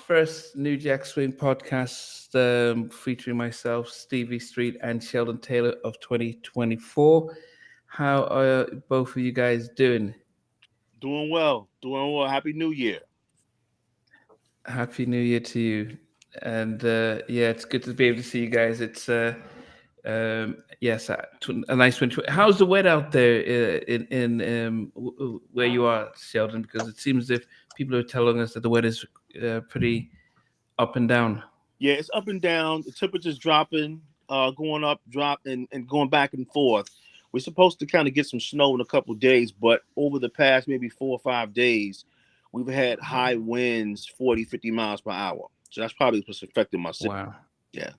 first New Jack Swing podcast featuring myself, Stevie Street, and Sheldon Taylor of 2024. How are both of you guys doing? Doing well. Doing well. Happy New Year. Happy New Year to you. And yeah, it's good to be able to see you guys. It's yes, a nice winter. How's the weather out there in where you are, Sheldon? Because it seems as if people are telling us that the weather's pretty up and down. Yeah, it's up and down. The temperature's dropping, going up, drop, and going back and forth. We're supposed to kind of get some snow in a couple days, but over the past maybe 4 or 5 days, we've had high winds, 40, 50 miles per hour. So that's probably what's affecting my city. Wow. Yeah.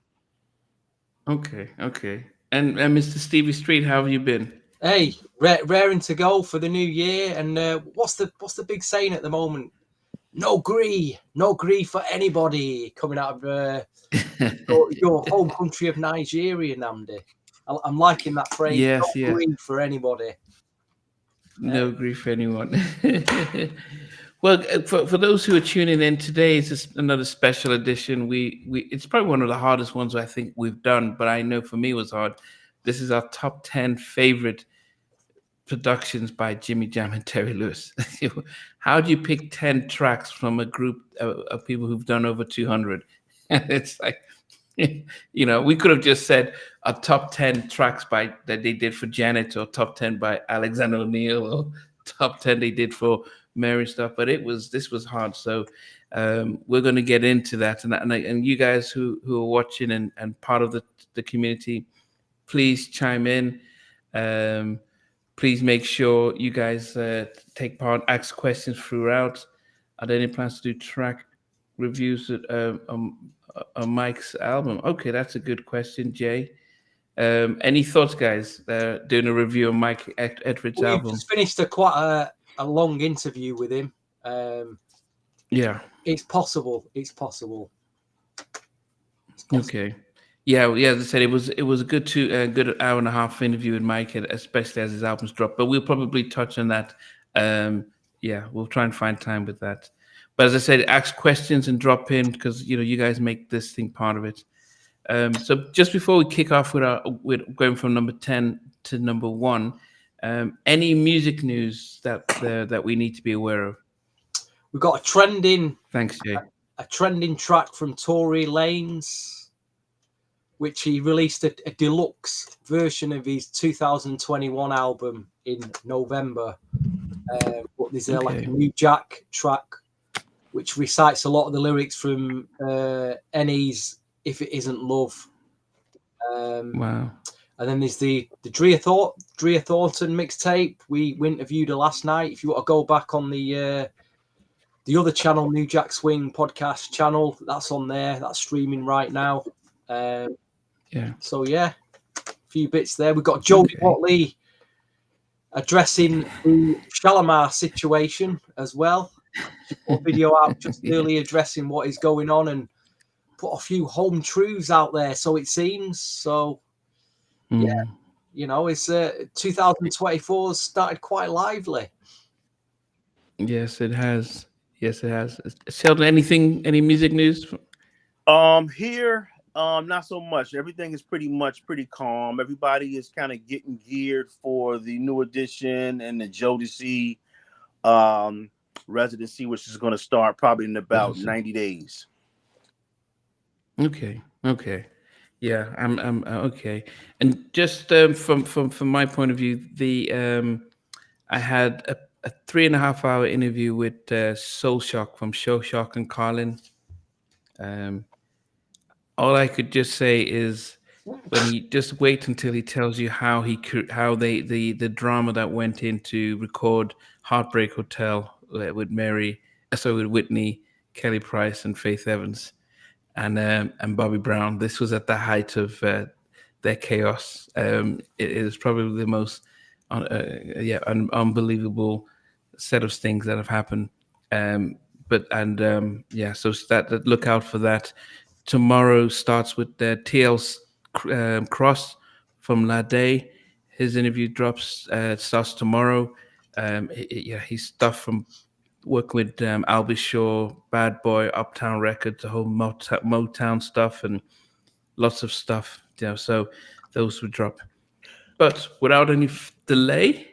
Okay, okay. And Mr. Stevie Street, how have you been? Hey, raring to go for the new year. And what's the big saying at the moment? No gree for anybody coming out of your home country of Nigeria, Namdi. I'm liking that phrase. Yes, No yes. gree for anybody. No grief for anyone. Well, for those who are tuning in today, it's just another special edition. We it's probably one of the hardest ones I think we've done, but I know for me it was hard. This is our top 10 favorite productions by Jimmy Jam and Terry Lewis. How do you pick 10 tracks from a group of people who've done over 200? And it's like, we could have just said a top 10 tracks by that they did for Janet, or top 10 by Alexander O'Neill, or top 10 they did for Mary stuff. But this was hard. So we're going to get into that. And you guys who are watching and part of the community, please chime in. Please make sure you guys take part, ask questions throughout. Are there any plans to do track reviews on Mike's album? Okay, that's a good question, Jay. Any thoughts, guys? Doing a review on Mike Edwards' We've album? just finished quite a long interview with him. Yeah. It's possible. It's possible. Okay. Yeah. As I said, it was a good hour and a half interview with Mike, especially as his albums drop. But we'll probably touch on that. Yeah, we'll try and find time with that. But as I said, ask questions and drop in, because you guys make this thing part of it. So just before we kick off with going from number 10 to number 1, any music news that we need to be aware of? We've got a trending. Thanks, Jay. A trending track from Tory Lanez, which he released a deluxe version of his 2021 album in November. But there's like a new Jack track, which recites a lot of the lyrics from NE's If It Isn't Love. Wow. And then there's the Drea Thornton mixtape. We interviewed her last night. If you want to go back on the other channel, New Jack Swing podcast channel, that's on there. That's streaming right now. Yeah. So yeah, a few bits there. We've got Jody Watley addressing the Shalimar situation as well. She put a video out just early addressing what is going on and put a few home truths out there, so it seems. So yeah, it's 2024 started quite lively. Yes, it has. Yes, it has. Sheldon, any music news? Here, not so much. Everything is pretty calm. Everybody is kind of getting geared for the new edition and the Jodeci residency, which is going to start probably in about 90 days. Okay. Yeah, I'm okay. And just from my point of view, I had a 3.5 hour interview with Soul Shock from Show Shock and Carlin. All I could just say is, when he just wait until he tells you how the drama that went into record Heartbreak Hotel with with Whitney, Kelly Price, and Faith Evans, and Bobby Brown. This was at the height of their chaos. It is probably the most unbelievable set of things that have happened. So that look out for that. Tomorrow starts with the TL Cross from La Day. His interview starts tomorrow. He's stuff from working with Albie Shaw, Bad Boy, Uptown Records, the whole Motown stuff, and lots of stuff. So those would drop. But without any delay,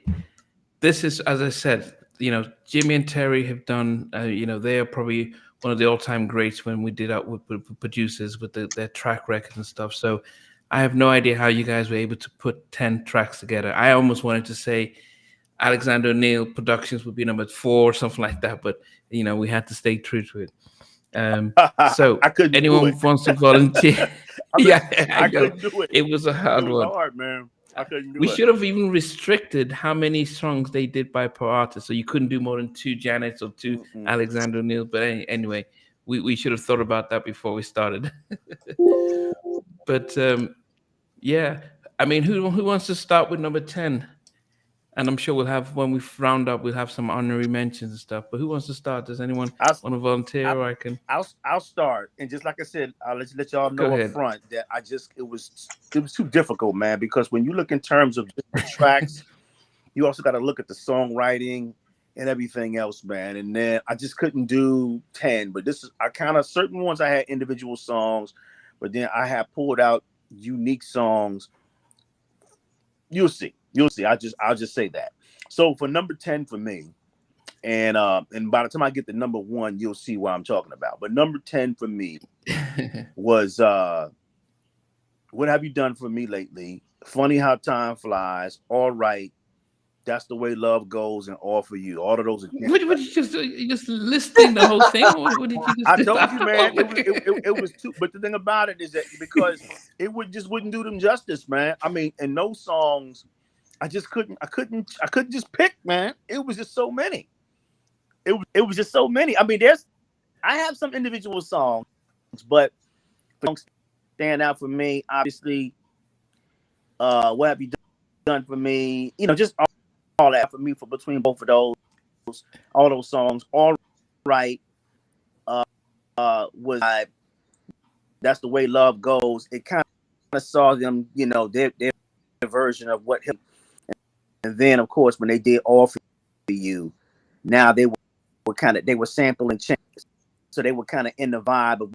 this is, as I said, Jimmy and Terry have done. They are probably one of the all-time greats when we did out with producers with their track records and stuff. So I have no idea how you guys were able to put 10 tracks together. I almost wanted to say Alexander O'Neill Productions would be number 4 or something like that, but we had to stay true to it. So I couldn't anyone do it. wants to volunteer? I know. Couldn't do it. It was a hard It was one. hard, man. I couldn't do We it. should have even restricted how many songs they did by per artist, so you couldn't do more than 2 Janets or 2 Alexander O'Neill. But anyway, we should have thought about that before we started. But yeah, I mean, who wants to start with number 10? And I'm sure we'll have, when we round up, we'll have some honorary mentions and stuff. But who wants to start? Does anyone want to volunteer? Or I can. I'll start. And just like I said, I'll let y'all know up front that it was too difficult, man. Because when you look in terms of the tracks, you also got to look at the songwriting and everything else, man. And then I just couldn't do 10. But certain ones I had individual songs, but then I have pulled out unique songs. You'll see. I'll just say that. So for number 10 for me, and by the time I get to number 1, you'll see what I'm talking about. But number 10 for me was What Have You Done For Me Lately? Funny How Time Flies, All Right, That's the Way Love Goes, and All For You. All of those are what you just listing the whole thing? What did you just I told you, man. It was too. But the thing about it is that because it wouldn't do them justice, man. I mean, in those songs, I couldn't just pick, man. It was just so many. It was just so many. I mean, I have some individual songs, but songs stand out for me. Obviously, What Have You Done For Me? Just all that for me for between both of those, all those songs. All Right, was That's the Way Love Goes. It kind of saw them, their version of what him. And then, of course, when they did All For You, now they were sampling changes. So they were kind of in the vibe of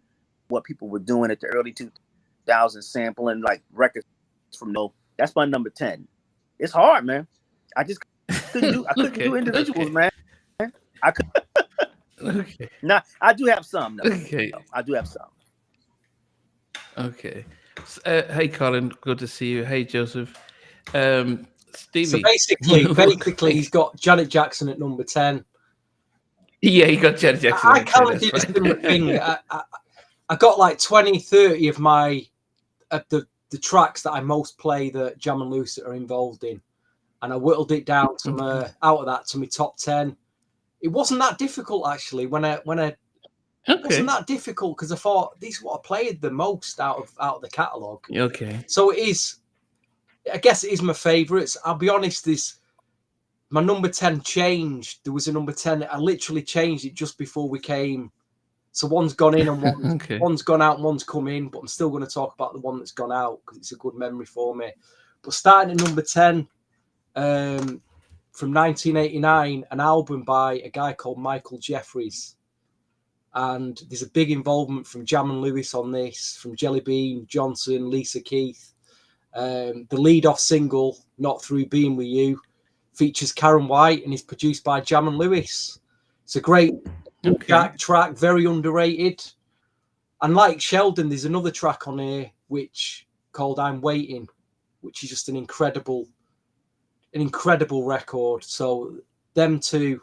what people were doing at the early 2000s, sampling like records from That's my number 10. It's hard, man. I just couldn't do individuals, man. I could. Okay. Now I do have some. Okay. I do have some. Okay. Hey, Colin. Good to see you. Hey, Joseph. Stevie. So basically, he's got Janet Jackson at number 10. Yeah, he got Janet Jackson. I kind of did a similar thing. I got like 20, 30 of my the tracks that I most play that Jam and Lucy are involved in, and I whittled it down to out of that to my top 10. It wasn't that difficult actually. When I it wasn't that difficult because I thought these are what I played the most out of the catalogue. Okay. So it is. I guess it is my favourites. I'll be honest, my number 10 changed. There was a number 10. I literally changed it just before we came. So one's gone in and one's gone out and one's come in. But I'm still going to talk about the one that's gone out because it's a good memory for me. But starting at number 10, from 1989, an album by a guy called Michael Jeffries. And there's a big involvement from Jam and Lewis on this, from Jelly Bean, Johnson, Lisa Keith. The lead-off single, Not Through Being With You, features Karen White and is produced by Jam and Lewis. It's a great Jack track, very underrated. And like Sheldon, there's another track on here which called I'm Waiting, which is just an incredible record. So them two,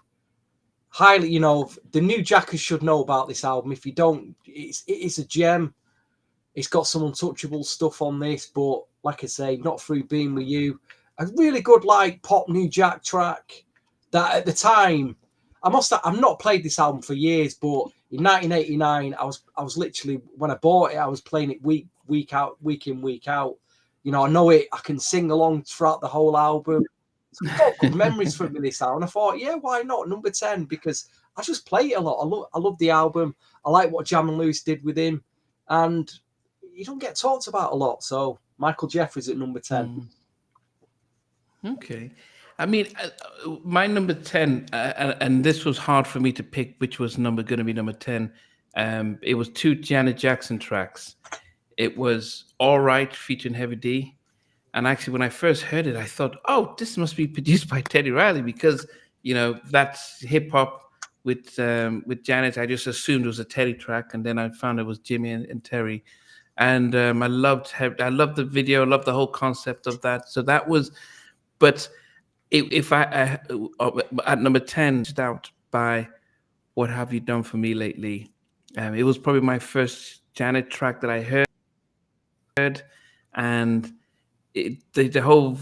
highly, the new jackers should know about this album. If you don't, it is a gem. It's got some untouchable stuff on this, but like I say, Not Through Being With You, a really good like pop new jack track that at the time, I've not played this album for years, but in 1989, I was literally, when I bought it, I was playing it week in, week out. I know it, I can sing along throughout the whole album. So it's got good memories for me this album. I thought, yeah, why not number 10? Because I just play it a lot. I love the album. I like what Jam and Lewis did with him, and you don't get talked about a lot. So Michael Jeffries at number 10. Okay. I mean, my number 10, and this was hard for me to pick which was going to be number 10. It was two Janet Jackson tracks. It was All Right featuring Heavy D. And actually, when I first heard it, I thought, oh, this must be produced by Teddy Riley because, that's hip hop with Janet. I just assumed it was a Teddy track. And then I found it was Jimmy and Terry. And I loved the video, I loved the whole concept of that. So that was, but if I at number 10, just out by What Have You Done For Me Lately? It was probably my first Janet track that I heard, and the whole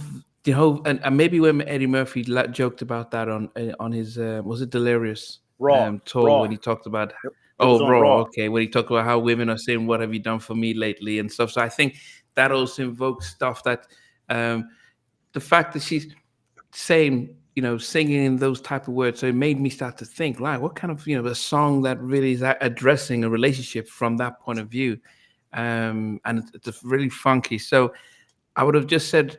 and maybe when Eddie Murphy joked about that on his was it Delirious tour when he talked about Raw. Okay, when he talked about how women are saying "What have you done for me lately" and stuff. So I think that also invokes stuff that the fact that she's saying, singing in those type of words. So it made me start to think, like, what kind of, a song that really is addressing a relationship from that point of view. And it's really funky. So I would have just said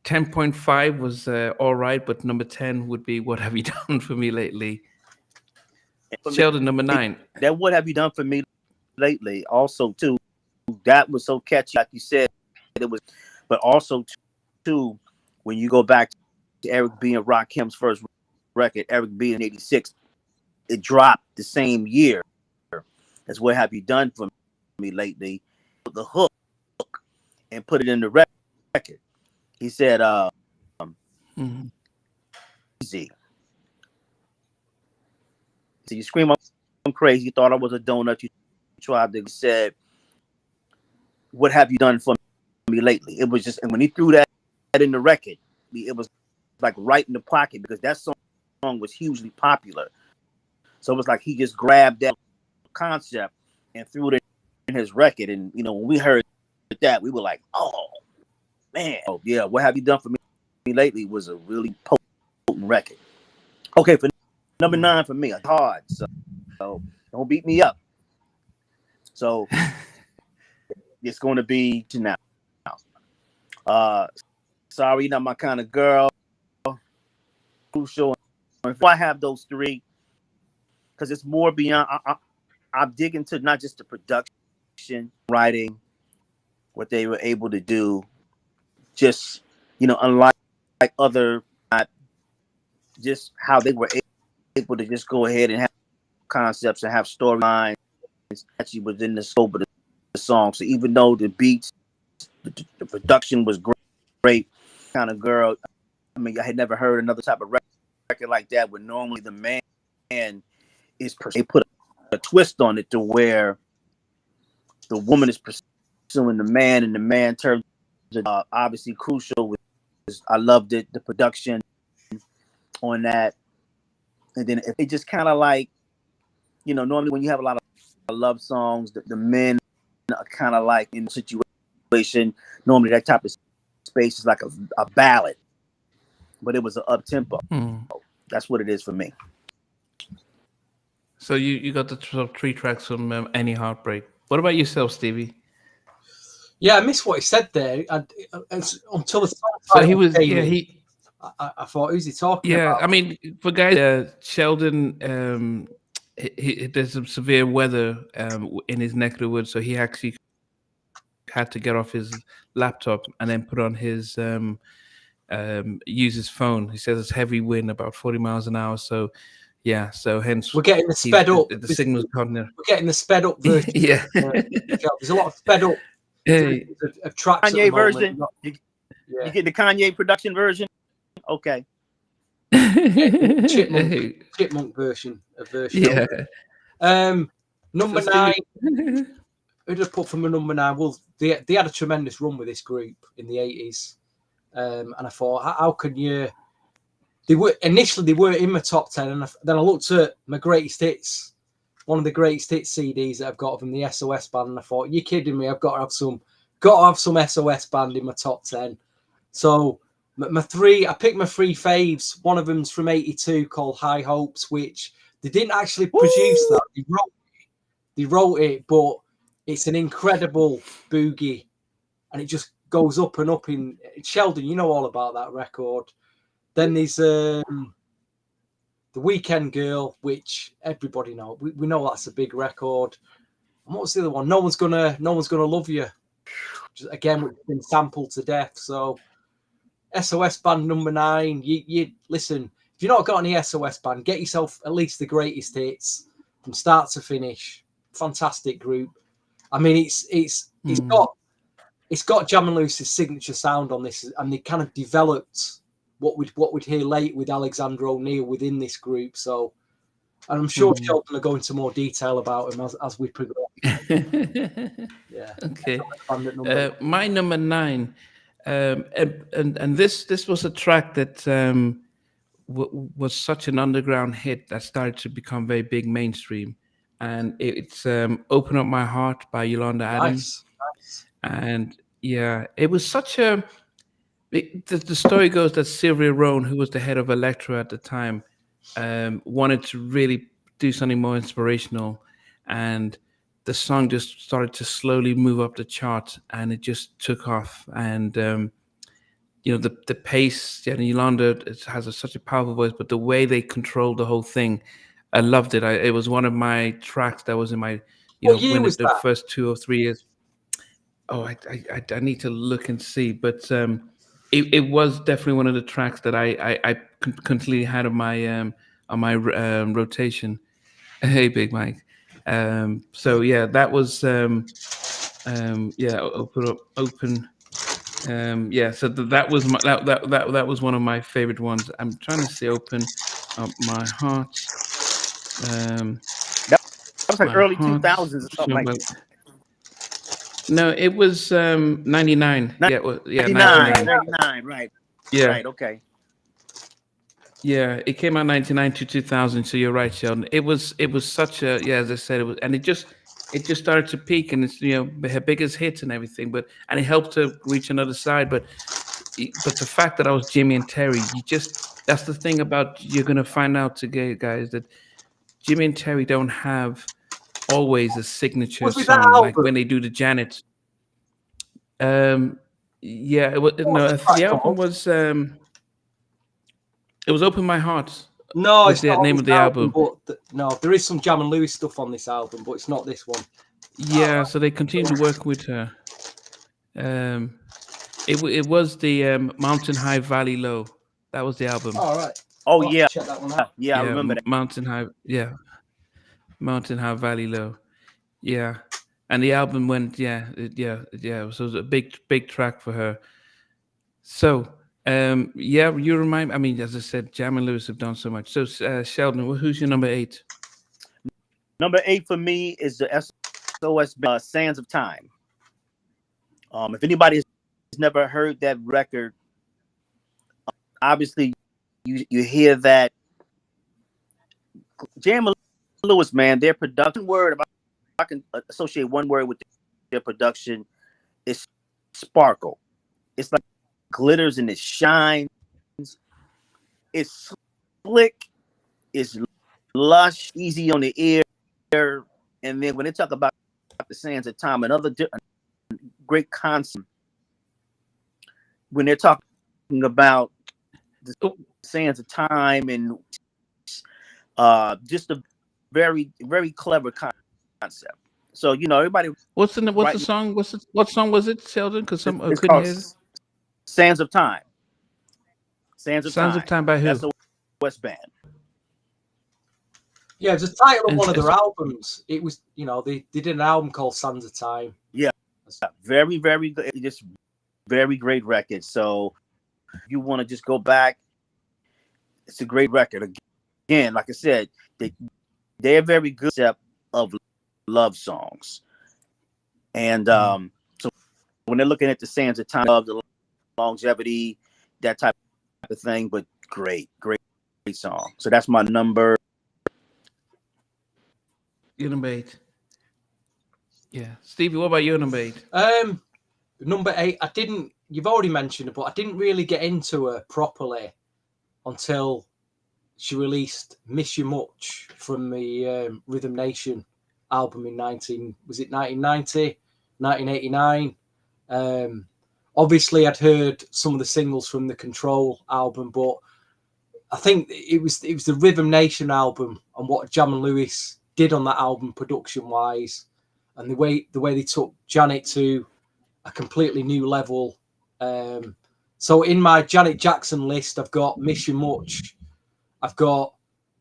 10.5 was all right, but number 10 would be What Have You Done For Me Lately? Sheldon, number 9. That What Have You Done For Me Lately? Also, too, that was so catchy, like you said. It was, but also, too, when you go back to Eric B. and Rakim's first record, Eric B. in '86, it dropped the same year as What Have You Done For Me Lately? The hook and put it in the record. He said, easy. So you scream, I'm crazy. You thought I was a donut. You tried to said, what have you done for me lately? It was just, and when he threw that in the record, it was like right in the pocket because that song was hugely popular. So it was like he just grabbed that concept and threw it in his record. And, when we heard that, we were like, oh, man. Oh, yeah, What Have You Done For Me Lately was a really potent record. Okay, for number 9 for me, it's hard. So don't beat me up. So it's going to be tonight. Sorry, Not My Kind of Girl. Crucial. If I have those 3, because it's more beyond. I'm digging into not just the production, writing, what they were able to do. Just unlike other, just how they were able to just go ahead and have concepts and have storylines actually within the scope of the song. So even though the beats, the production was great, Kind of Girl. I mean, I had never heard another type of record like that. Where normally the man is they put a twist on it to where the woman is pursuing the man, and the man turns obviously Crucial. I loved it, the production on that, and then it just kind of like, normally when you have a lot of love songs, the men are kind of like in a situation. Normally that type of space is like a ballad, but it was an up tempo. That's what it is for me. So you got the top 3 tracks from Any Heartbreak. What about yourself, Stevie? Yeah, I missed what he said there. Until the so he was I thought, who's he talking about? I mean, for guys, Sheldon, there's some severe weather in his neck of the woods, so he actually had to get off his laptop and then put on his use his phone. He says it's heavy wind, about 40 miles an hour. So yeah, so hence we're getting the sped up. The signal's gone there. We're getting the sped up version. Yeah, there's a lot of sped up of tracks. Kanye version. You get the Kanye production version. Okay. Chipmunk version. Number 9. Who did I put for my number 9? Well, they had a tremendous run with this group in the 80s. And I thought, how can you? They were in my top 10, and then I looked at my greatest hits, one of the greatest hits CDs that I've got from the SOS band, and I thought, you're kidding me? I've got to have some SOS band in my top 10. So I picked my 3 faves. One of them's from '82 called High Hopes, which they didn't actually produce that. They wrote it, but it's an incredible boogie, and it just goes up and up. In Sheldon, you know all about that record. Then there's The Weekend Girl, which everybody knows. We know that's a big record. And what's the other one? No one's gonna love you. Again, which has been sampled to death. So SOS Band number 9. You listen. If you've not got any SOS Band, get yourself at least the greatest hits from start to finish. Fantastic group. I mean, it's got Jam and Lewis's signature sound on this, and they kind of developed what we'd hear late with Alexander O'Neill within this group. So, and I'm sure Sheldon will go into more detail about him as we progress. Yeah. Okay. My number 9, and this was a track that was such an underground hit that started to become very big mainstream, and it's "Open Up My Heart" by Yolanda Adams. Nice. And yeah, it was such a. The story goes that Sylvia Rhone, who was the head of Elektra at the time, wanted to really do something more inspirational, and the song just started to slowly move up the chart, and it just took off. And the pace. Yeah, and Yolanda has such a powerful voice, but the way they controlled the whole thing, I loved it. It was one of my tracks that was in my, What year was the that? first 2 or 3 years. Oh, I need to look and see, but it was definitely one of the tracks that I completely had on my rotation. Hey, Big Mike. So yeah, that was open. Yeah, so that was that was one of my favorite ones. I'm trying to say "Open Up My Heart." That was like early 2000s or something like that. No, it was 99. Yeah, 99, 99. 99, right. Yeah. Right, okay. Yeah, it came out 99 to 2000. So you're right, Sheldon. It was such a, yeah, as I said, it was, and it just started to peak, and it's her biggest hits and everything. And it helped to reach another side. But the fact that I was Jimmy and Terry, that's the thing about, you're gonna find out today, guys, that Jimmy and Terry don't have always a signature song like when they do the Janet. Yeah, the album was it was "Open My Heart." No, was it's the not name of the album. But no, there is some Jam and Lewis stuff on this album, but it's not this one. Yeah, so they continued to work with her. It was the Mountain High, Valley Low. That was the album. All right. Oh yeah, check that one out. Yeah, I remember that. Mountain High, Mountain High, Valley Low. Yeah, and the album went, yeah. So it was a big track for her. So, you remind. I mean, as I said, Jam and Lewis have done so much. So, Sheldon, who's your number 8? Number 8 for me is the SOS "Sands of Time." If anybody has never heard that record, obviously you hear that Jam and Lewis, man, their production word, if I can associate one word with their production, is sparkle. It's like glitters and it shines. It's slick. It's lush, easy on the ear. And then when they talk about the sands of time, another great concept, when they're talking about the sands of time, and just a very, very clever concept. So everybody. What's the song? What song was it, Sheldon? Because some it's couldn't hear. Sands of Time. Sands of Time by who? That's a West Band. Yeah, it was the title of one of their albums. It was, they did an album called Sands of Time. Yeah, very, very good. Just very great record. So you want to just go back, it's a great record. Again, like I said, they're very good of love songs. And so when they're looking at the Sands of Time, love, the longevity, that type of thing, but great song. So that's my number. Your number 8. Yeah, Stevie, what about your number 8? Number 8, you've already mentioned it, but I didn't really get into her properly until she released "Miss You Much" from the Rhythm Nation album in 1990, 1989. Obviously, I'd heard some of the singles from the Control album, but I think it was the Rhythm Nation album and what Jam and Lewis did on that album production wise, and the way they took Janet to a completely new level. So in my Janet Jackson list, I've got Miss You Much. I've got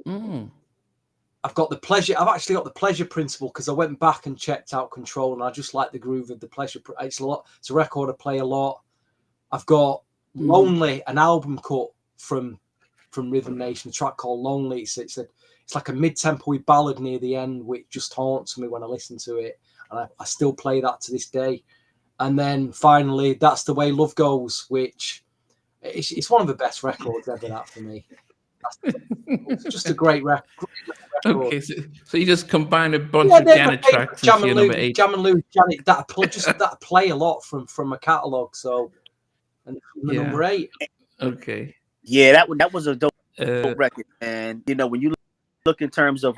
the Pleasure. I've actually got the Pleasure Principle because I went back and checked out Control, and I just like the groove of the Pleasure. It's a lot. It's a record I play a lot. I've got Lonely, an album cut from Rhythm Nation, a track called Lonely. It's like a mid-tempo ballad near the end, which just haunts me when I listen to it, and I still play that to this day. And then finally, That's the Way Love Goes, which it's one of the best records ever. That for me, it's just a great record. Okay, so you just combine a bunch of Janet tracks into your number 8. Jam and Lou, Janet, that play a lot from a catalogue. So, and number 8. Okay. Yeah, that was a dope record, and you know when you look in terms of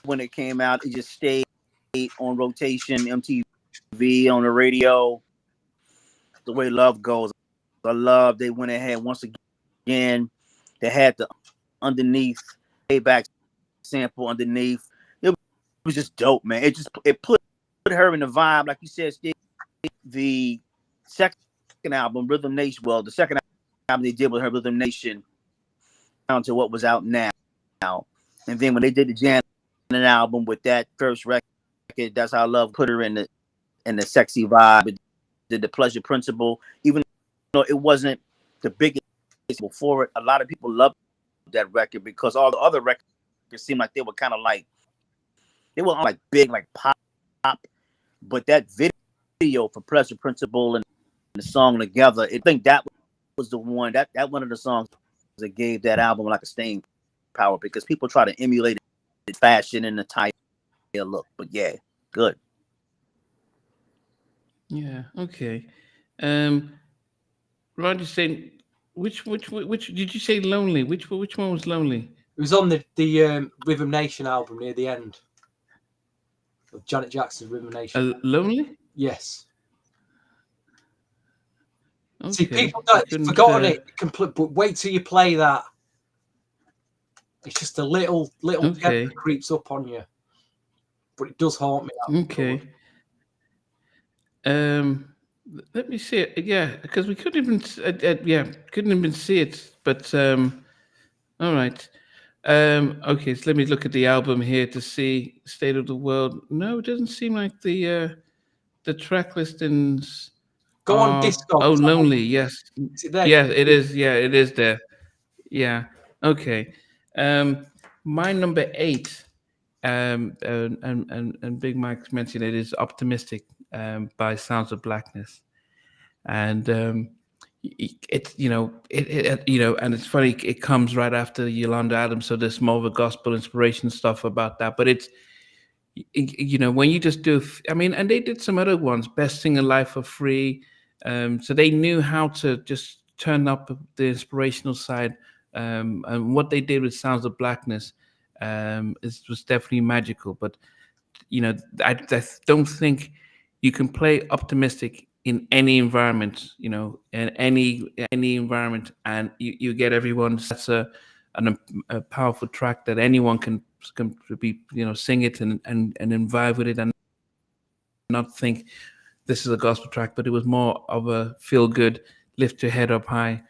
when it came out, it just stayed on rotation, MTV, on the radio. The Way Love Goes, I love. They went ahead once again. They had the underneath payback sample underneath. It was just dope, man. It put her in the vibe, like you said, Steve. The second album, Rhythm Nation. Well, the second album they did with her, Rhythm Nation, down to what was out now. And then when they did the Janet album with that first record, That's How I Love, put her in the sexy vibe. Did the Pleasure Principle, even though it wasn't the biggest before it. A lot of people loved that record because all the other records seemed like they were kind of like big, like pop. But that video for Pleasure Principle and the song Together, I think that was the one that one of the songs that gave that album like a staying power because people try to emulate it, fashion and the type look. But yeah, good. Yeah. Okay. Roger saying, which did you say Lonely? Which one was Lonely? It was on the Rhythm Nation album near the end of Janet Jackson's Rhythm Nation. Lonely? Yes. Okay. See, people have forgotten it completely, but wait till you play that. It's just a little tempo creeps up on you, but it does haunt me. Okay. Let me see it. Yeah, because we couldn't even see it. But all right. Okay, so let me look at the album here to see State of the World. No, it doesn't seem like the track listings. Go on Disco. Oh, Lonely. Yes. Is it there? Yeah, it is. Yeah, it is there. Yeah. Okay. My number 8. And Big Mike mentioned it is Optimistic by Sounds of Blackness, and and it's funny, it comes right after Yolanda Adams, so there's more of a gospel inspiration stuff about that, but it's when you just do, and they did some other ones, Best Singer Life for Free, so they knew how to just turn up the inspirational side, and what they did with Sounds of Blackness was definitely magical. But I don't think you can play Optimistic in any environment, in any environment, and you get everyone. That's a powerful track that anyone can be, sing it and vibe with it and not think this is a gospel track, but it was more of a feel good, lift your head up high.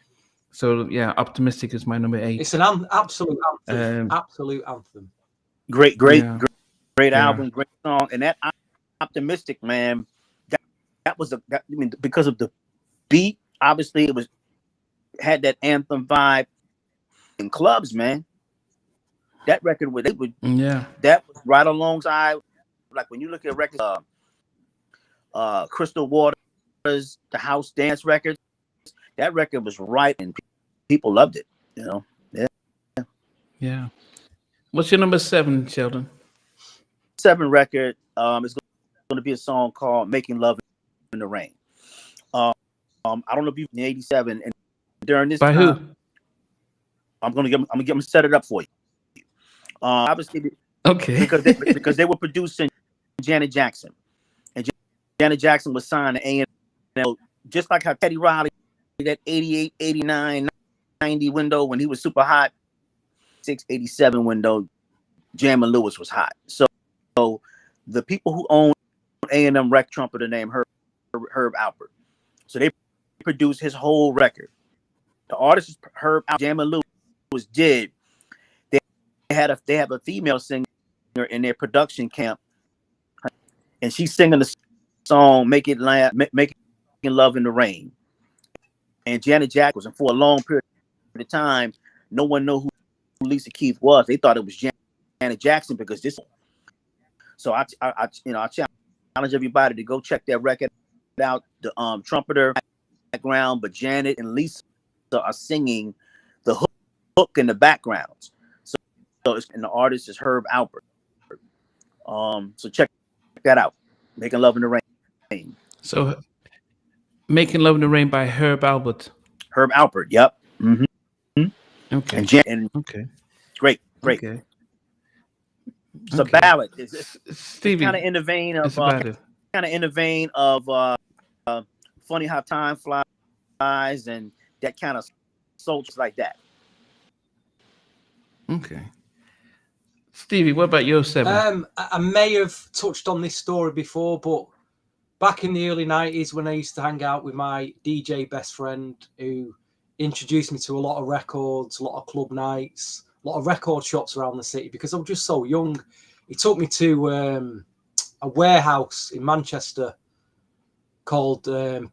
So yeah, Optimistic is my number 8. It's an absolute anthem. Absolute anthem. Great album, great song, and that Optimistic, man. That was because of the beat. Obviously, it had that anthem vibe in clubs, man. That record that was right alongside, like when you look at records, Crystal Waters, the house dance records. That record was right, and people loved it. Yeah. What's your number 7, Sheldon? 7 record is going to be a song called "Making Love in the Rain." I don't know if you've in '87, and during this by time, who? I'm gonna set it up for you. Obviously, okay, because they were producing Janet Jackson, and Janet Jackson was signed to A&M, just like how Teddy Riley, that 88, 89, 90 window when he was super hot. 687 window, Jammin' Lewis was hot. So the people who own A&M Rec trumpeter named Herb Alpert. So they produced his whole record. The artist is Herb Alpert. Jammin' Lewis did. They have a female singer in their production camp, and she's singing the song Making Love in the Rain. And Janet Jackson was, and for a long period of time, no one knew who Lisa Keith was. They thought it was Janet Jackson because this. So I challenge everybody to go check that record out. The trumpeter background, but Janet and Lisa are singing the hook in the backgrounds. And the artist is Herb Alpert. So check that out. Making Love in the Rain. So Making Love in the Rain by Herb Alpert. Herb Alpert. Yep. Mm-hmm. Okay. And okay. Great. Okay. It's a ballad. It's Stevie, kind of in the vein of Funny How Time Flies and that kind of soul like that. Okay. Stevie, what about your 7? I may have touched on this story before, but back in the early 90s when I used to hang out with my DJ best friend who introduced me to a lot of records, a lot of club nights, a lot of record shops around the city because I was just so young. He took me to a warehouse in Manchester called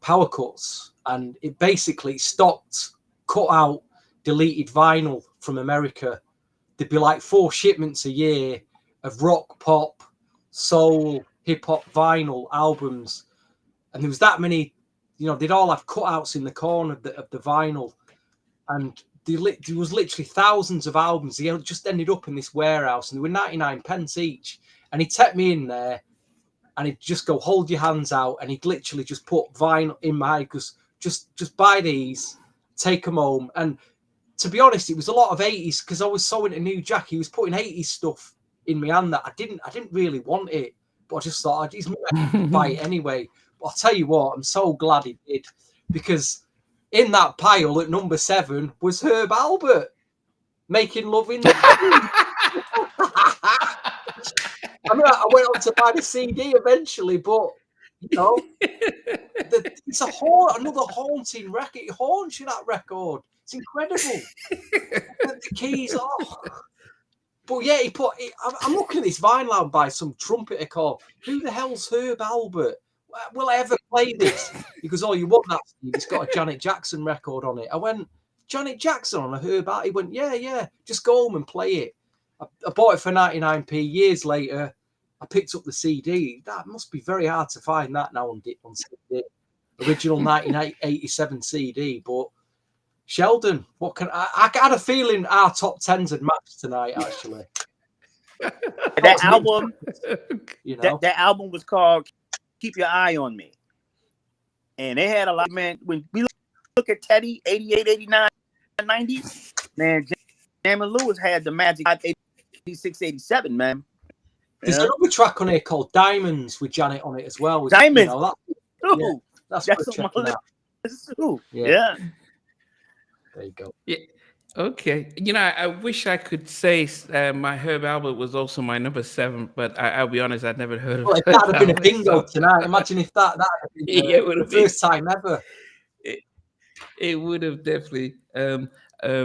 Power Cuts, and it basically stocked cut out deleted vinyl from America. There'd be like 4 shipments a year of rock, pop, soul, hip hop vinyl albums, and there was that many. They'd all have cutouts in the corner of the vinyl, and there was literally thousands of albums. They just ended up in this warehouse, and they were 99 pence each. And he'd take me in there, and he'd just go, "Hold your hands out," and he'd literally just put vinyl in my hand, because just buy these, take them home. And to be honest, it was a lot of 80s because I was so into New Jack. He was putting 80s stuff in my hand that I didn't really want it, but I just thought he's going to buy it anyway. But I'll tell you what, I'm so glad he did, because in that pile at number 7 was Herb Alpert, Making Love in the Rain. I mean, I went on to buy the CD eventually, but it's another haunting record. It haunts you, that record. It's incredible. The keys off. But yeah, I'm looking at this vinyl album by some trumpeter called, who the hell's Herb Alpert? Will I ever play this? He goes, "Oh, you want that, Steve? It's got a Janet Jackson record on it." I went, "Janet Jackson on a Herb Alpert?" He went, yeah, just go home and play it. I bought it for 99p. Years later, I picked up the CD. That must be very hard to find that now on CD. Original 1987 CD. But Sheldon, what can I had a feeling our top 10s had matched tonight, actually. That album, that album was called Keep Your Eye on Me. And they had a lot, man. When we look at Teddy, 88, 89, 90, man, Jammin' Lewis had the magic 86, 87, man. There's another track on here called Diamonds with Janet on it as well. Diamonds. That's on my list too. Yeah. There you go. Yeah. Okay. I wish I could say my Herb Alpert was also my number 7, but I'll be honest, I'd never heard of it. That would have been a bingo tonight. Imagine if that had been the first time ever. It would have definitely.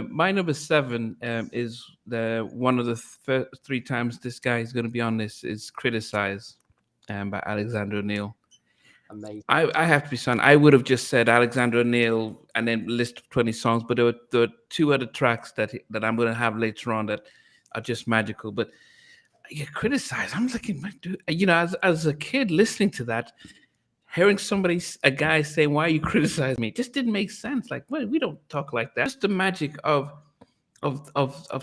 My number 7 is one of the first 3 times this guy is going to be on this is Criticize by Alexander O'Neal. Amazing. I have to be son. I would have just said Alexander O'Neal and then list of 20 songs, but there were 2 other tracks that I'm going to have later on that are just magical. But Criticize. I'm looking, as a kid listening to that, hearing a guy saying, "Why you criticize me?" just didn't make sense. Like, well, we don't talk like that. Just the magic of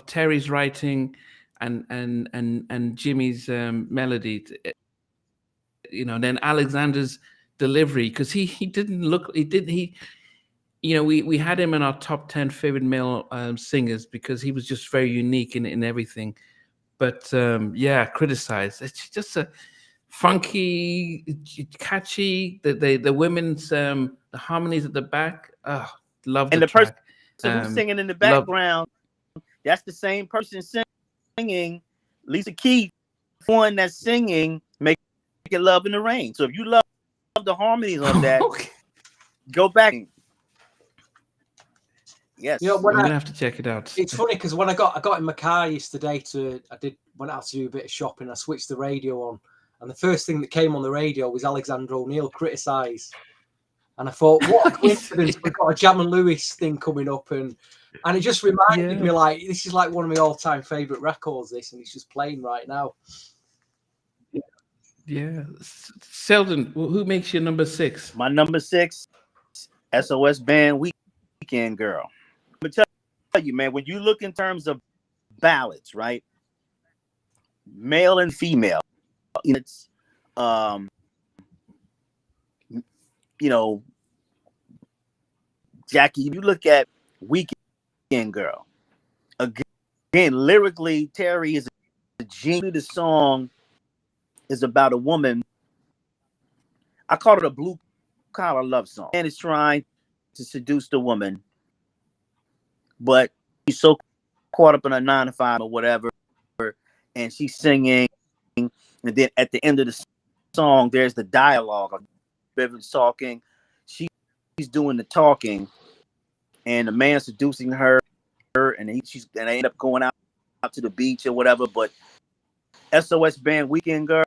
Terry's writing and Jimmy's melody, then Alexander's delivery, because we had him in our top 10 favorite male singers because he was just very unique in everything. But Criticize. It's just a funky, catchy. The women's the harmonies at the back. Love the track. So who's singing in the love. background? That's the same person singing. Lisa Keith, one that's singing "Make It Love in the Rain." So if you love the harmonies on that, Okay. go back. Yes, You know, I'm gonna have to check it out. it's funny because when I got in my car yesterday went out to do a bit of shopping. I switched the radio on, and the first thing that came on the radio was Alexander O'Neill Criticise. And I thought, what a coincidence! We've got a Jam and Lewis thing coming up, and it just reminded me, like, this is like one of my all-time favorite records. This, and it's just playing right now. Yeah, Sheldon, who makes your number 6? my number 6, SOS Band, Weekend Girl. I'm gonna tell you, man, when you look in terms of ballads, right, male and female, it's you know, Jackie, you look at Weekend Girl. Again, lyrically, Terry is a genius. The song is about a woman. I call it a blue collar love song. And it's trying to seduce the woman, but she's so caught up in a 9 to 5 or whatever, and she's singing. And then at the end of the song, there's the dialogue. Bevan's talking, she's doing the talking, and the man seducing her, and they end up going out to the beach or whatever. But SOS Band, Weekend Girl,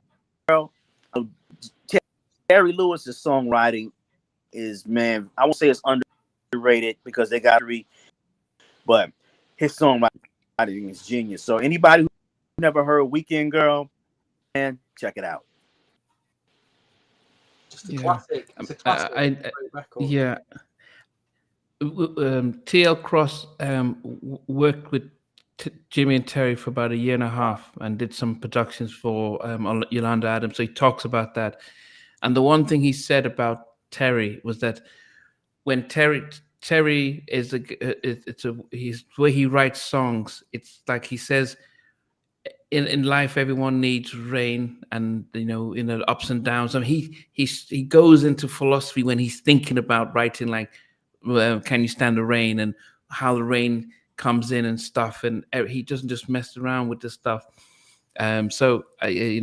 Terry Lewis's songwriting is, man, I won't say it's underrated because they got three, but his songwriting is genius. So anybody who never heard Weekend Girl, man, check it out. Just a classic. It's a classic record. Yeah. TL Cross worked with Jimmy and Terry for about a year and a half and did some productions for Yolanda Adams. So he talks about that. And the one thing he said about Terry was that when Terry is he's where he writes songs. It's like he says, in life, everyone needs rain, and in the ups and downs. I mean, he goes into philosophy when he's thinking about writing, like, can you stand the rain and how the rain comes in and stuff, and he doesn't just mess around with this stuff. So I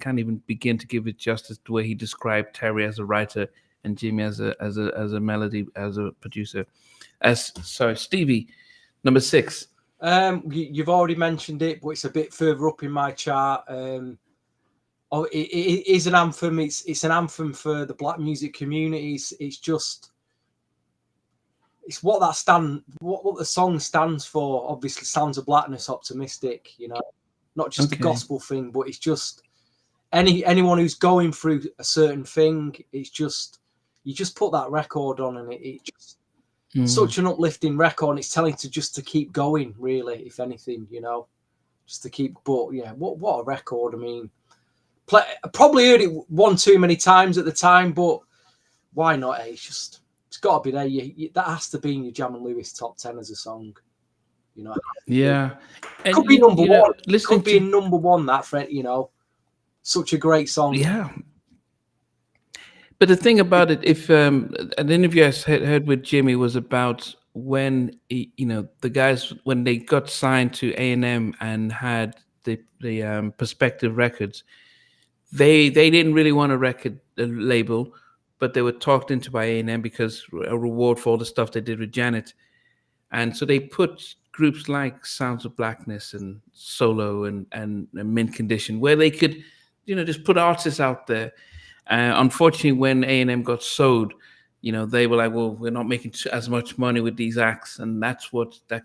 can't even begin to give it justice the way he described Terry as a writer and Jimmy as a melody, as a producer. Stevie, number 6. You've already mentioned it, but it's a bit further up in my chart. It is an anthem. It's an anthem for the black music communities. It's what what the song stands for. Obviously, Sounds of Blackness, optimistic. Not just a gospel thing, but it's just anyone who's going through a certain thing. It's just you just put that record on, and it just. Such an uplifting record, and it's telling to keep going, really, if anything, just to keep. But yeah, what a record! I mean, probably heard it one too many times at the time, but why not? It's got to be there. That has to be in your Jam and Lewis top 10 as a song, Yeah, it could be number one. Listening could be number one. That friend, such a great song. Yeah. But the thing about it, if an interview I heard with Jimmy was about when the guys, when they got signed to A&M and had the Perspective Records, they didn't really want a label, but they were talked into by A&M because a reward for all the stuff they did with Janet, and so they put groups like Sounds of Blackness and Solo and Mint Condition, where they could just put artists out there. Unfortunately, when A&M got sold, they were like, well, we're not making as much money with these acts, and that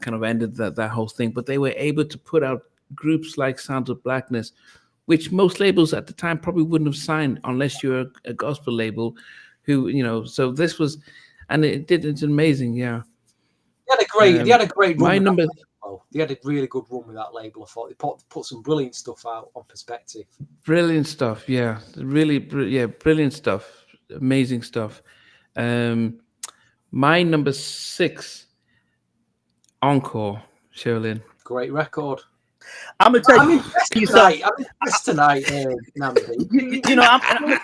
kind of ended that whole thing. But they were able to put out groups like Sounds of Blackness, which most labels at the time probably wouldn't have signed unless you're a gospel label, so this was, and it's amazing, yeah. They had a great run. They had a really good run with that label. I thought they put some brilliant stuff out on Perspective. Brilliant stuff, yeah. Really, brilliant stuff. Amazing stuff. My number 6, Encore, Sherilyn. Great record. I'm gonna tell you. I'm impressed tonight, Namdi. I'm gonna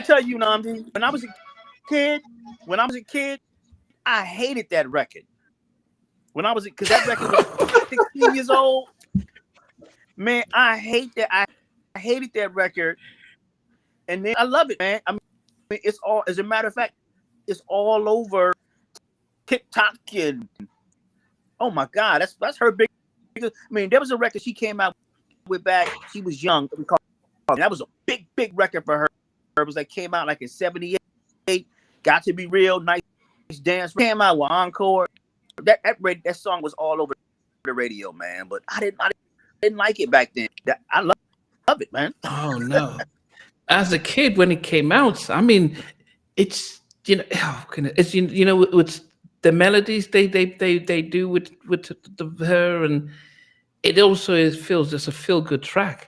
tell you, Namdi. When I was a kid, I hated that record. when I was, because that record was 16 years old. Man, I hate that. I hated that record, and then I love it, man. I mean, it's all. As a matter of fact, it's all over TikTok and oh my God, that's her big. I mean, there was a record she came out with back. She was young. That was a big record for her. It was like came out like in '78. Got to be real, nice dance. Came out with Encore. That song was all over the radio, man. But I didn't like it back then. I love it, man. Oh no! As a kid, when it came out, I mean, it's it's with the melodies they do with her, and it also feels just a feel good track.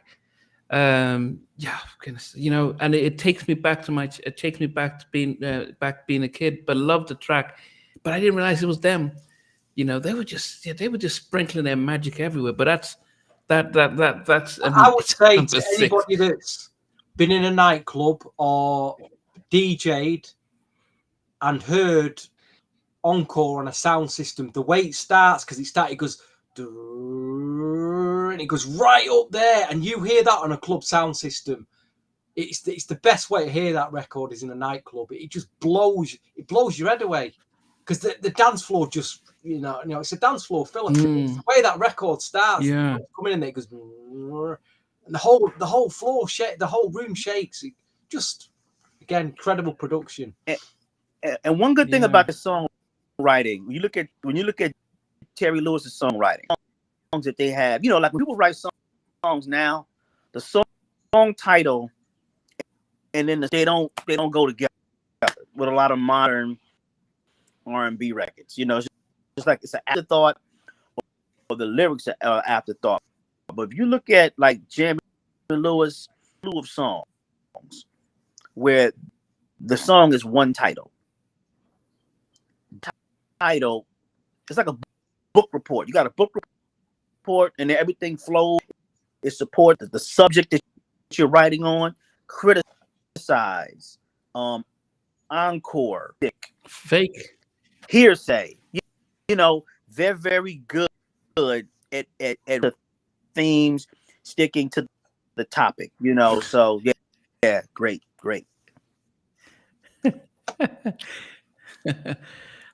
Yeah, goodness, and it takes me back to being a kid, but love the track. But I didn't realize it was them. They were just sprinkling their magic everywhere. But that's I would say number to 6. anybody that's been in a nightclub or DJ'd and heard Encore on a sound system, the way it starts, because it goes and it goes right up there, and you hear that on a club sound system. It's the best way to hear that record is in a nightclub. It just blows your head away, because the dance floor just it's a dance floor filler. It's the way that record starts. Yeah, coming in there, it goes, and the whole floor the whole room shakes. It just, again, incredible production. And one good thing about the songwriting, when you look at Terry Lewis's songwriting, songs that they have, like when people write songs now, the song title and then they don't go together with a lot of modern R&B records. It's just like it's an afterthought, or the lyrics are afterthought. But if you look at like Jamie Lewis, slew of songs where the song is one title. It's like a book report. You got a book report, and then everything flows. It supports the subject that you're writing on. Criticize, encore, fake, hearsay. They're very good at the themes, sticking to the topic. So yeah, great.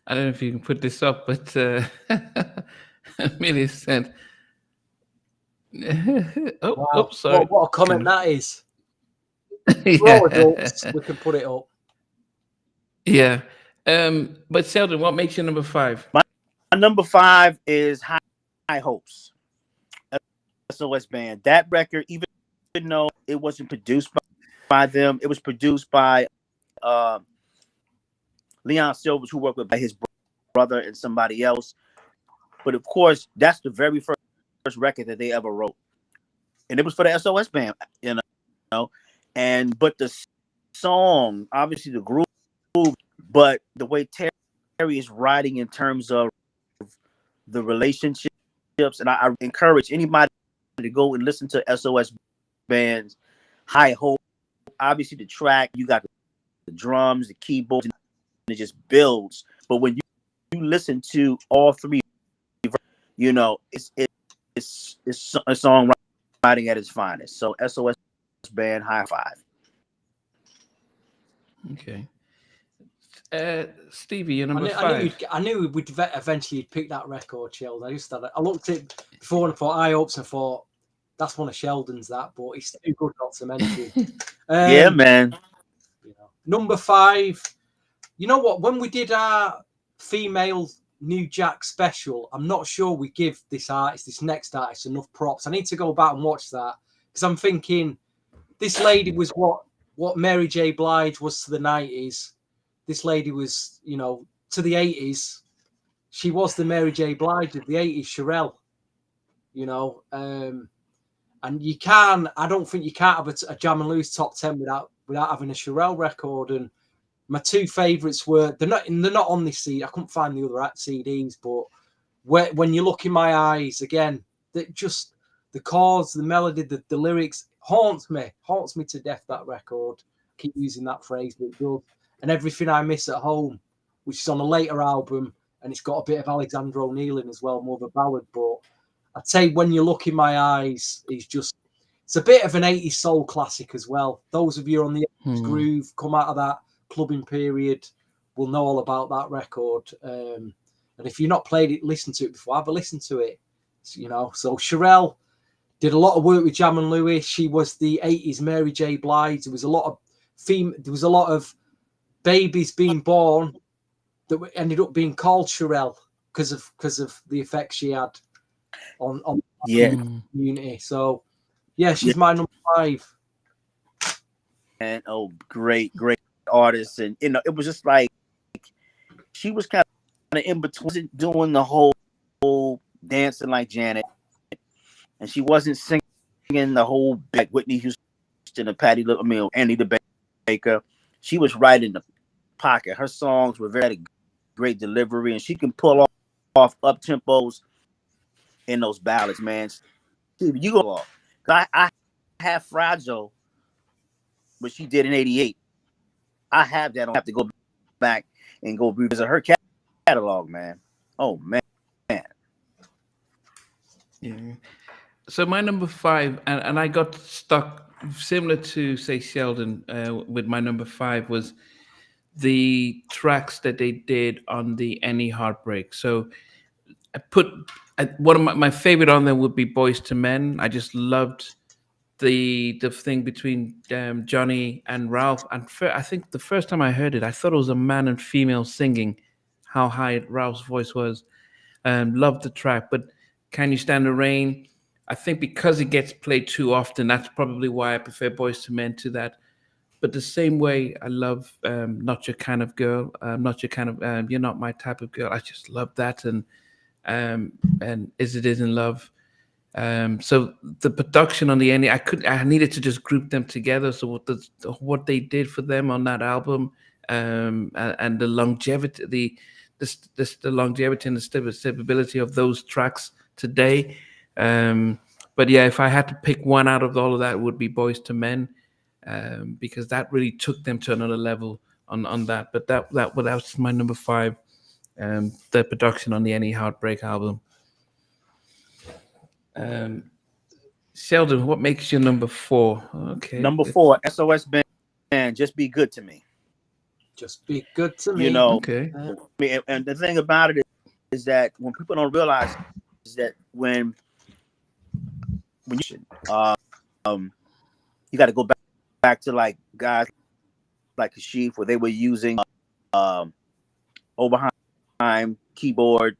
I don't know if you can put this up, but Amelia said, Wow. Sorry. What a comment that is. Yeah. We're all adults. We can put it up. Yeah. But Sheldon, what makes you number 5? My number 5 is High Hopes. SOS Band. That record, even though it wasn't produced by them, it was produced by Leon Silvers, who worked with his brother and somebody else. But of course, that's the very first record that they ever wrote, and it was for the SOS Band, but the song, obviously the groove, but the way Terry is writing in terms of the relationships, and I encourage anybody to go and listen to SOS Band's High Hope. Obviously, the track, you got the drums, the keyboards, and it just builds. But when you listen to all three, it's a songwriting at its finest. So SOS Band, high 5. Okay. Stevie, you're number 5. I knew we'd eventually pick that record, Sheldon. I looked at it before and thought High Hopes, and thought that's one of Sheldon's, but it's too good not to mention. Yeah, man. Number 5. You know what? When we did our female New Jack special, I'm not sure we give this next artist, enough props. I need to go back and watch that, because I'm thinking this lady was what Mary J. Blige was to the 90s. This lady was, to the 80s. She was the Mary J. Blige of the 80s, Cherelle. And I don't think you can't have a Jam and Lose top 10 without having a Cherelle record. And my 2 favorites were, they're not on this CD. I couldn't find the other CDs, but when you look in my eyes again, just the chords, the melody, the lyrics haunts me to death. That record, keep using that phrase, but it does. And Everything I Miss at Home, which is on a later album, and it's got a bit of Alexander O'Neal in as well, more of a ballad. But I'd say When You Look in My Eyes is just, it's a bit of an 80s soul classic as well. Those of you on the 80s groove, come out of that clubbing period, will know all about that record. And if you've not played it, listen to it before, have a listen to it. You know, so Sherelle did a lot of work with Jam and Lewis. She was the 80s Mary J. Blige. There was a lot of babies being born that ended up being called Sherelle because of the effect she had on the community. So yeah, she's my number 5. And great artist. And you know, it was just like she was kind of in between, doing the whole dancing like Janet, and she wasn't singing the whole like Whitney Houston and Annie the Baker. She was right in the pocket. Her songs were very great delivery, and she can pull off up tempos in those ballads, man. You go off. I have Fragile, what she did in '88. I have that. I don't have to go back and go revisit her catalog, man. Oh man. Yeah. So my number 5, and I got stuck similar to say Sheldon with my number 5 was the tracks that they did on the Any Heartbreak. So I put one of my favorite on there would be Boys to Men. I just loved the thing between Johnny and Ralph. And I think the first time I heard it, I thought it was a man and female singing. How high Ralph's voice was. Loved the track, but Can You Stand the Rain? I think because it gets played too often, that's probably why I prefer Boys to Men to that. But the same way I love Not Your Kind of Girl, Not Your Kind of, You're Not My Type of Girl. I just love that. And Is It Isn't Love. So the production on the Any, I needed to just group them together. So what they did for them on that album, and the longevity, the longevity and the stability of those tracks today. But yeah, if I had to pick one out of all of that, it would be Boys to Men, because that really took them to another level on that. But that was my number 5, the production on the Any Heartbreak album. Sheldon, what makes you number 4? Okay, Number 4, SOS Band, Just Be Good to Me. Just Be Good to Me. You know, okay. And the thing about it is that when people don't realize is that when you got to go back to like guys like Kashif, where they were using Oberheim keyboard,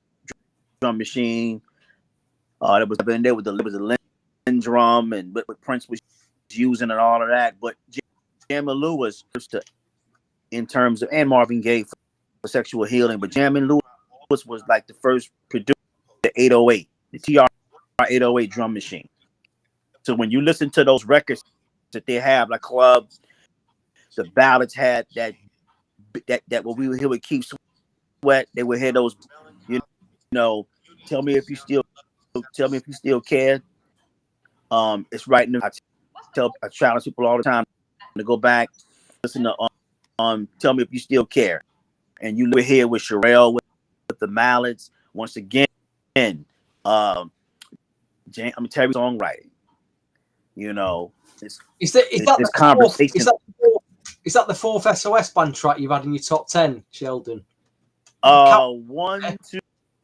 drum machine. There was a Lynn drum, and what Prince was using and all of that. But Jam and Lewis, in terms of, and Marvin Gaye for Sexual Healing, but Jam and Lewis was like the first producer, the 808, the TR 808 drum machine. So when you listen to those records that they have, like Clubs, the ballads had that what we would hear with Keith Sweat, they would hear those, you know, Tell Me If You Still Care. It's right in the, I challenge people all the time to go back, listen to Tell Me If You Still Care. And you live here with Sherelle with the Mallards. Once again, Terry songwriting. You know, is that the 4th SOS Band track you've had in your top 10, Sheldon? 1,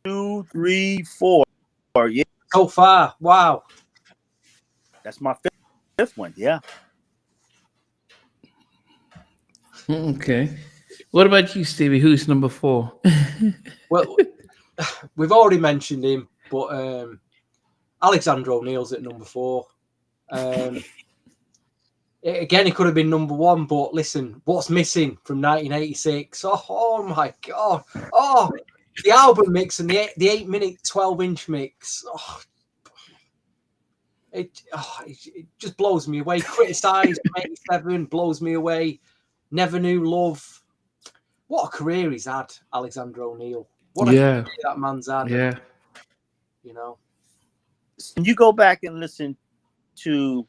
2, 3, 4. Yeah. So far, wow. That's my fifth one. Yeah. Okay. What about you, Stevie? Who's number 4? Well, we've already mentioned him, but Alexander O'Neal's at number 4. Again, he could have been number 1, but listen, What's Missing from 1986? Oh my God! Oh, the album mix and the 8-minute 12-inch mix. Oh, it just blows me away. Criticized from 87 blows me away. Never Knew Love. What a career he's had, Alexander O'Neal. What a career that man's had. Yeah. You know. You go back and listen to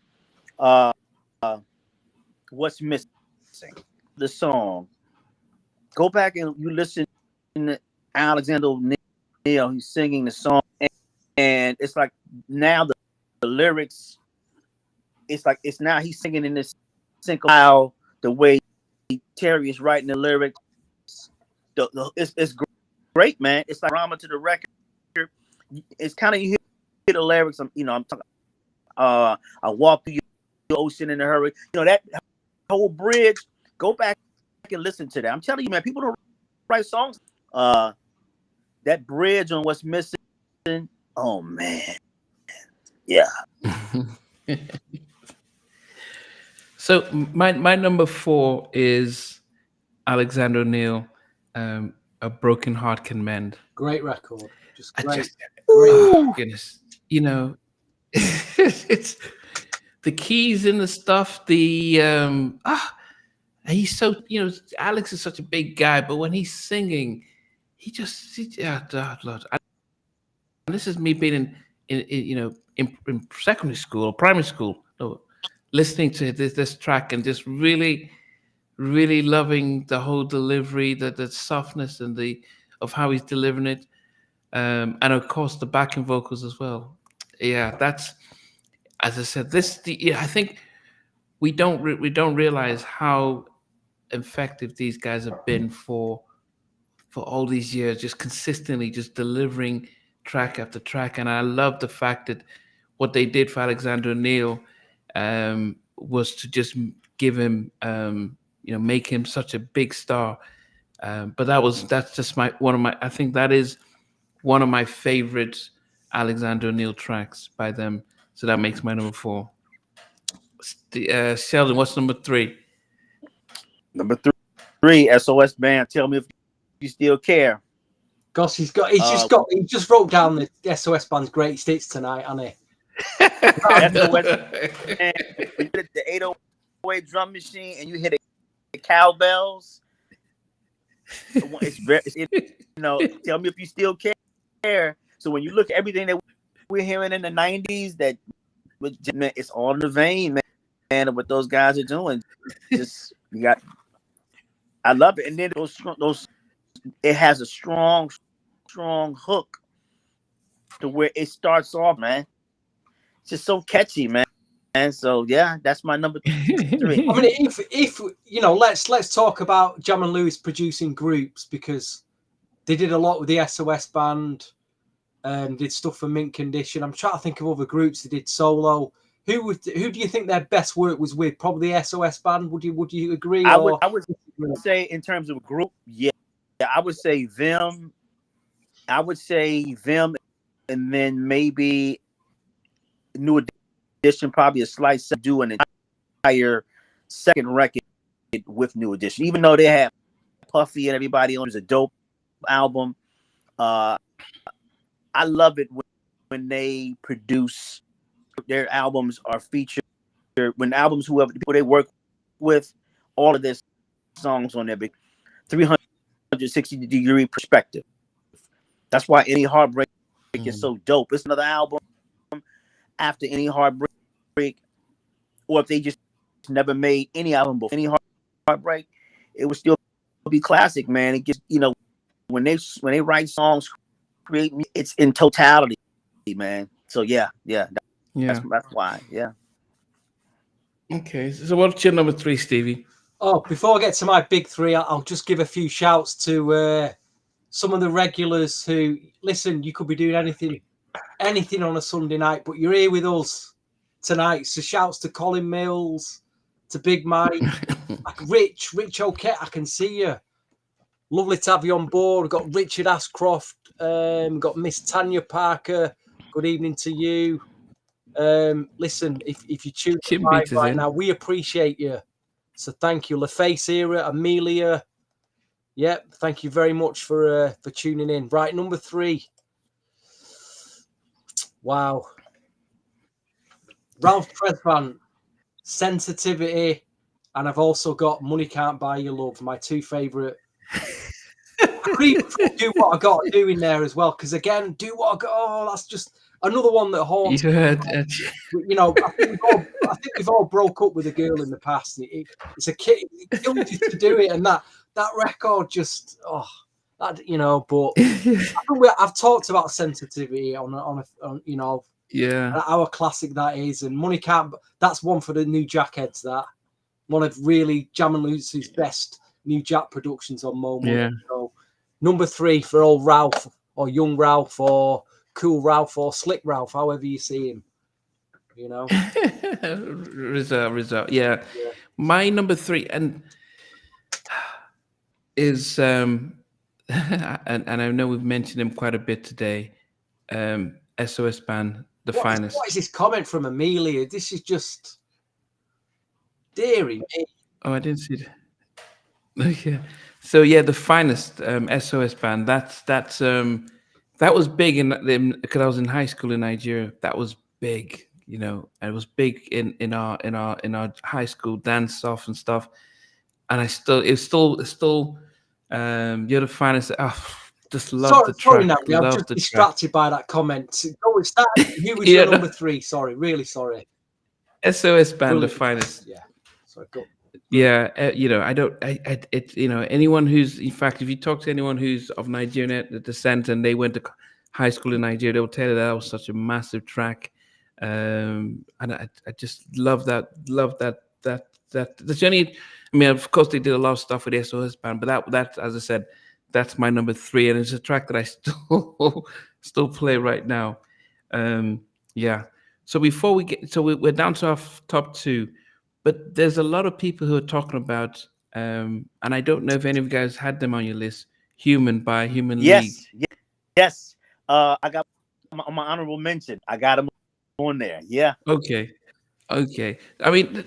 What's Missing, the song. Go back and you listen Alexander O'Neal. He's singing the song, and it's like now the lyrics. It's now he's singing in this sync the way Terry is writing the lyrics. It's great, man. It's like drama to the record. It's kind of you hear the lyrics. I'm talking. I walk through the ocean in a hurry. That whole bridge. Go back and listen to that. I'm telling you, man. People don't write songs. That bridge on What's Missing. Oh man, yeah. So my number 4 is Alexander O'Neal. A Broken Heart Can Mend. Great record. Just great. Oh, goodness. It's the keys and the stuff. He's so Alex is such a big guy, but when he's singing, Lord. And this is me being in secondary school or primary school, listening to this track and just really, really loving the whole delivery, the softness and of how he's delivering it, and of course the backing vocals as well. Yeah, that's, as I said, I think we don't realize how effective these guys have been for all these years, just consistently just delivering track after track. And I love the fact that what they did for Alexander O'Neal was to just give him, make him such a big star. But that's just I think that is one of my favorite Alexander O'Neal tracks by them. So that makes my number 4. Sheldon, what's number 3? Number 3, SOS Band. Tell me if you still care. Gosh, he just wrote down the SOS Band's greatest hits tonight, hasn't he? SOS Band, you hit the 808 drum machine and you hit the cowbells. Tell me if you still care. So when you look at everything that we're hearing in the 90s, it's all in the vein, man, of what those guys are doing. I love it. And then those it has a strong hook to where it starts off, man. It's just so catchy, man. And so yeah, that's my number 3. I mean, if let's talk about Jam and Lewis producing groups, because they did a lot with the SOS Band, did stuff for Mint Condition. I'm trying to think of other groups that did solo. Who do you think their best work was with? Probably the SOS Band. Would you agree? I would say in terms of a group, yeah, I would say them. And then maybe New Edition, probably a slight do an entire second record with New Edition, even though they have Puffy and everybody on. It's a dope album. I love it when they produce their albums are featured. When albums, whoever the people they work with, all of their songs on there, big 360-degree perspective. That's why Any Heartbreak is so dope. It's another album after Any Heartbreak, or if they just never made any album before Any Heartbreak, it would still be classic, man. It gets when they write songs, it's in totality, man. So yeah. That's why, yeah. Okay, so what's your number 3, Stevie? Oh, before I get to my big 3, I'll just give a few shouts to some of the regulars who, listen, you could be doing anything on a Sunday night, but you're here with us tonight. So shouts to Colin Mills, to Big Mike, Rich O'Kett, I can see you. Lovely to have you on board. We've got Richard Ashcroft, got Miss Tanya Parker. Good evening to you. Listen, if you tune right now, we appreciate you. So thank you. LaFace Era, Amelia. Yep, thank you very much for tuning in. Right, number 3. Wow. Ralph Tresvant, Sensitivity, and I've also got Money Can't Buy Your Love, my 2 favourite. I could even Do What I Got to Do in there as well, because again, Do What I Got. Oh, that's just another one that haunts. I think we've all broke up with a girl in the past. It's a kid. It kills you to do it, and that record just That, you know, but I think I've talked about sensitivity on you know, Yeah. our classic that is, and Money Can't. That's one for the new Jackheads. That one of really Jam and Lucy's best new Jack productions on Mo Money. Yeah. So number 3 for old Ralph, or young Ralph, or cool Ralph, or slick Ralph, however you see him. You know, Reserve. Yeah. Yeah. My number 3 and is and I know we've mentioned him quite a bit today. SOS Band, the what finest. is this comment from Amelia? This is just dearie me. Oh, I didn't see it. Okay. So yeah, the finest SOS Band. That was big in because I was in high school in Nigeria. That was big, you know. And it was big in our high school dance off and stuff. And it's still you're the finest. Oh, just love the Sorry, track. Natalie, I'm Love just the track. distracted by that comment. Go and start. Who was Yeah, your number 3? Sorry, really sorry. SOS Band, the Brilliant. finest. Yeah. Sorry, go. Yeah, you know, I don't, it, you know, anyone who's, in fact, if you talk to anyone who's of Nigerian descent and they went to high school in Nigeria, they'll tell you that was such a massive track, and I just love that. That's only, I mean, of course, they did a lot of stuff with the SOS Band, but that, as I said, that's my number 3, and it's a track that I still play right now. Yeah. So before we get, so we're down to our top 2. But there's a lot of people who are talking about, and I don't know if any of you guys had them on your list. Human by Human League. Yes. I got on my honorable mention. I got him on there. Yeah. Okay. I mean,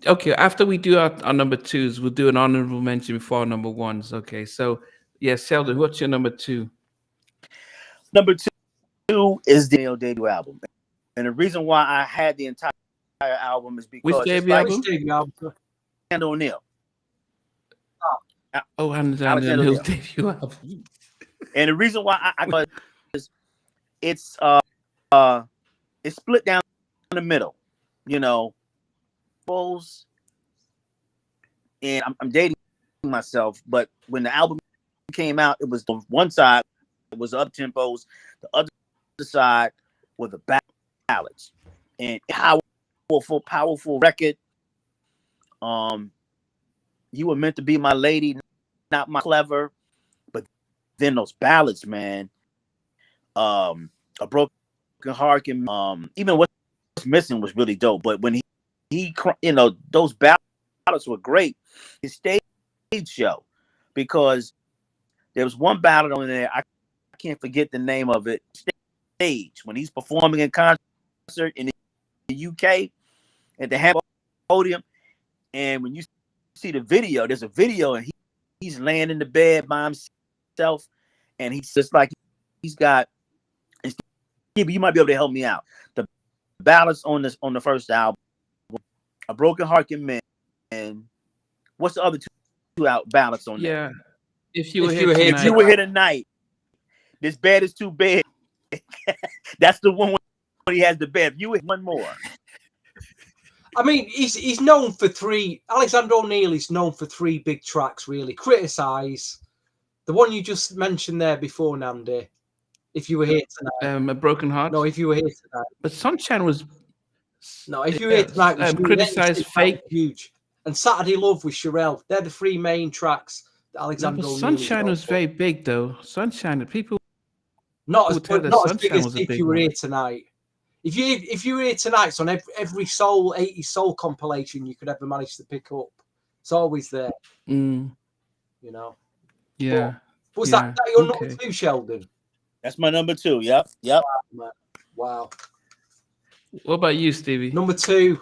okay. After we do our number 2s, we'll do an honorable mention before our number 1s. Okay. So, yeah, Sheldon, what's your number 2? Number 2 is the Neil debut album, and the reason why I had the entire album is Which because it's debut like album? Alexander O'Neal. Oh, Alexander Alexander O'Neal's O'Neal. debut album. And the reason why I got is it's split down the middle, you know. And I'm dating myself, but when the album came out, it was on one side it was up tempos, the other side were the ballads, and powerful record. You were meant to be my lady, not my clever. But then those ballads, man. A broken heart can even what's missing was really dope. But when he you know, those ballads were great. His stage show, because there was one ballad on there, I can't forget the name of it. Stage, when he's performing in concert in the UK at the Hampton Podium, and when you see the video, there's a video and he's laying in the bed by himself, and he's just like he's got. You might be able to help me out. The ballads on the first album, A Broken Heart Can Mend, and what's the other two ballads on there? Yeah. If you were here tonight, this bed is too big. That's the one when he has the bed. You with one more. I mean, he's known for 3. Alexander O'Neal is known for 3 big tracks, really. Criticize. The one you just mentioned there before, Nandi. If You Were Here Tonight. A Broken Heart. No, If You Were Here Tonight. But Sunshine was. No, If You Were Here Tonight was Criticize Fake. Huge. And Saturday Love with Sherelle. They're the 3 main tracks that Alexander O'Neal. Sunshine was very big, though. Sunshine, people. Not as big as If You Were Here Tonight. If you were here tonight, it's on every 80s soul compilation you could ever manage to pick up. It's always there. You know. Yeah. But was that your number 2, Sheldon? That's my number 2. Yep. Wow. What about you, Stevie? Number 2.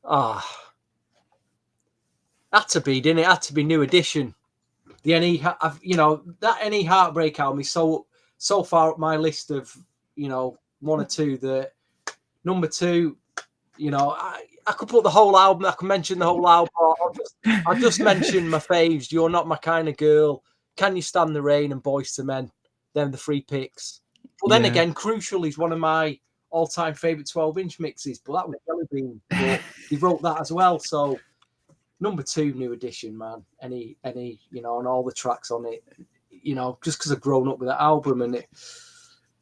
Had to be, didn't it? Had to be New Edition. The that Any Heartbreak album is so far up my list of 1 or 2 that number 2, I could put the whole album. I could mention the whole album. I'll just mention my faves. You're Not My Kind of Girl, Can You Stand the Rain, and Boys to Men. Them the 3 picks. But then again, Crucial is one of my all-time favorite 12-inch mixes. But that was Jelly Bean. But he wrote that as well. So number 2, New Edition, man. Any, you know, and all the tracks on it, you know, just because I've grown up with that album, and it,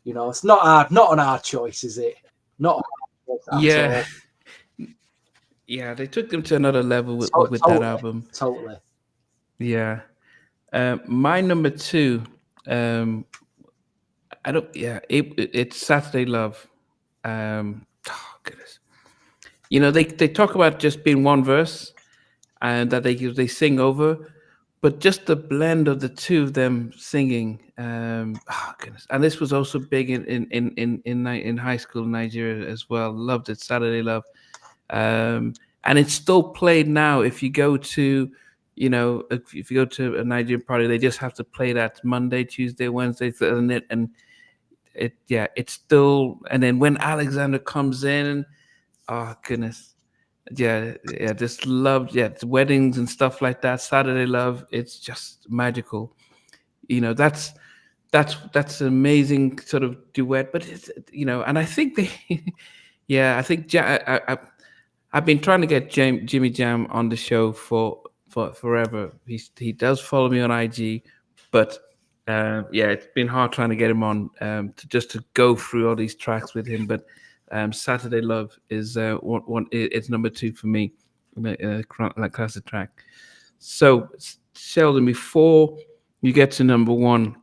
you know, it's not an hard choice, is it? Not a hard choice at Yeah, all. yeah, they took them to another level with that album. Totally. Yeah. My number 2, I don't. Yeah, it's Saturday Love. Oh goodness. You know, they talk about just being one verse and that they sing over, but just the blend of the two of them singing. Oh goodness. And this was also big in high school in Nigeria as well. Loved it. Saturday Love. And it's still played now. If you go to, you know, if you go to a Nigerian party, they just have to play that Monday, Tuesday, Wednesday, and it, yeah, it's still. And then when Alexander comes in, oh goodness, yeah, just loved, yeah, it's weddings and stuff like that. Saturday Love, it's just magical. You know, that's an amazing sort of duet. But it's, you know, and I think they, yeah, I think I've been trying to get Jimmy Jam on the show for forever. He does follow me on IG, but yeah, it's been hard trying to get him on to go through all these tracks with him. But Saturday Love is it's number 2 for me, like classic track. So Sheldon, before you get to number 1,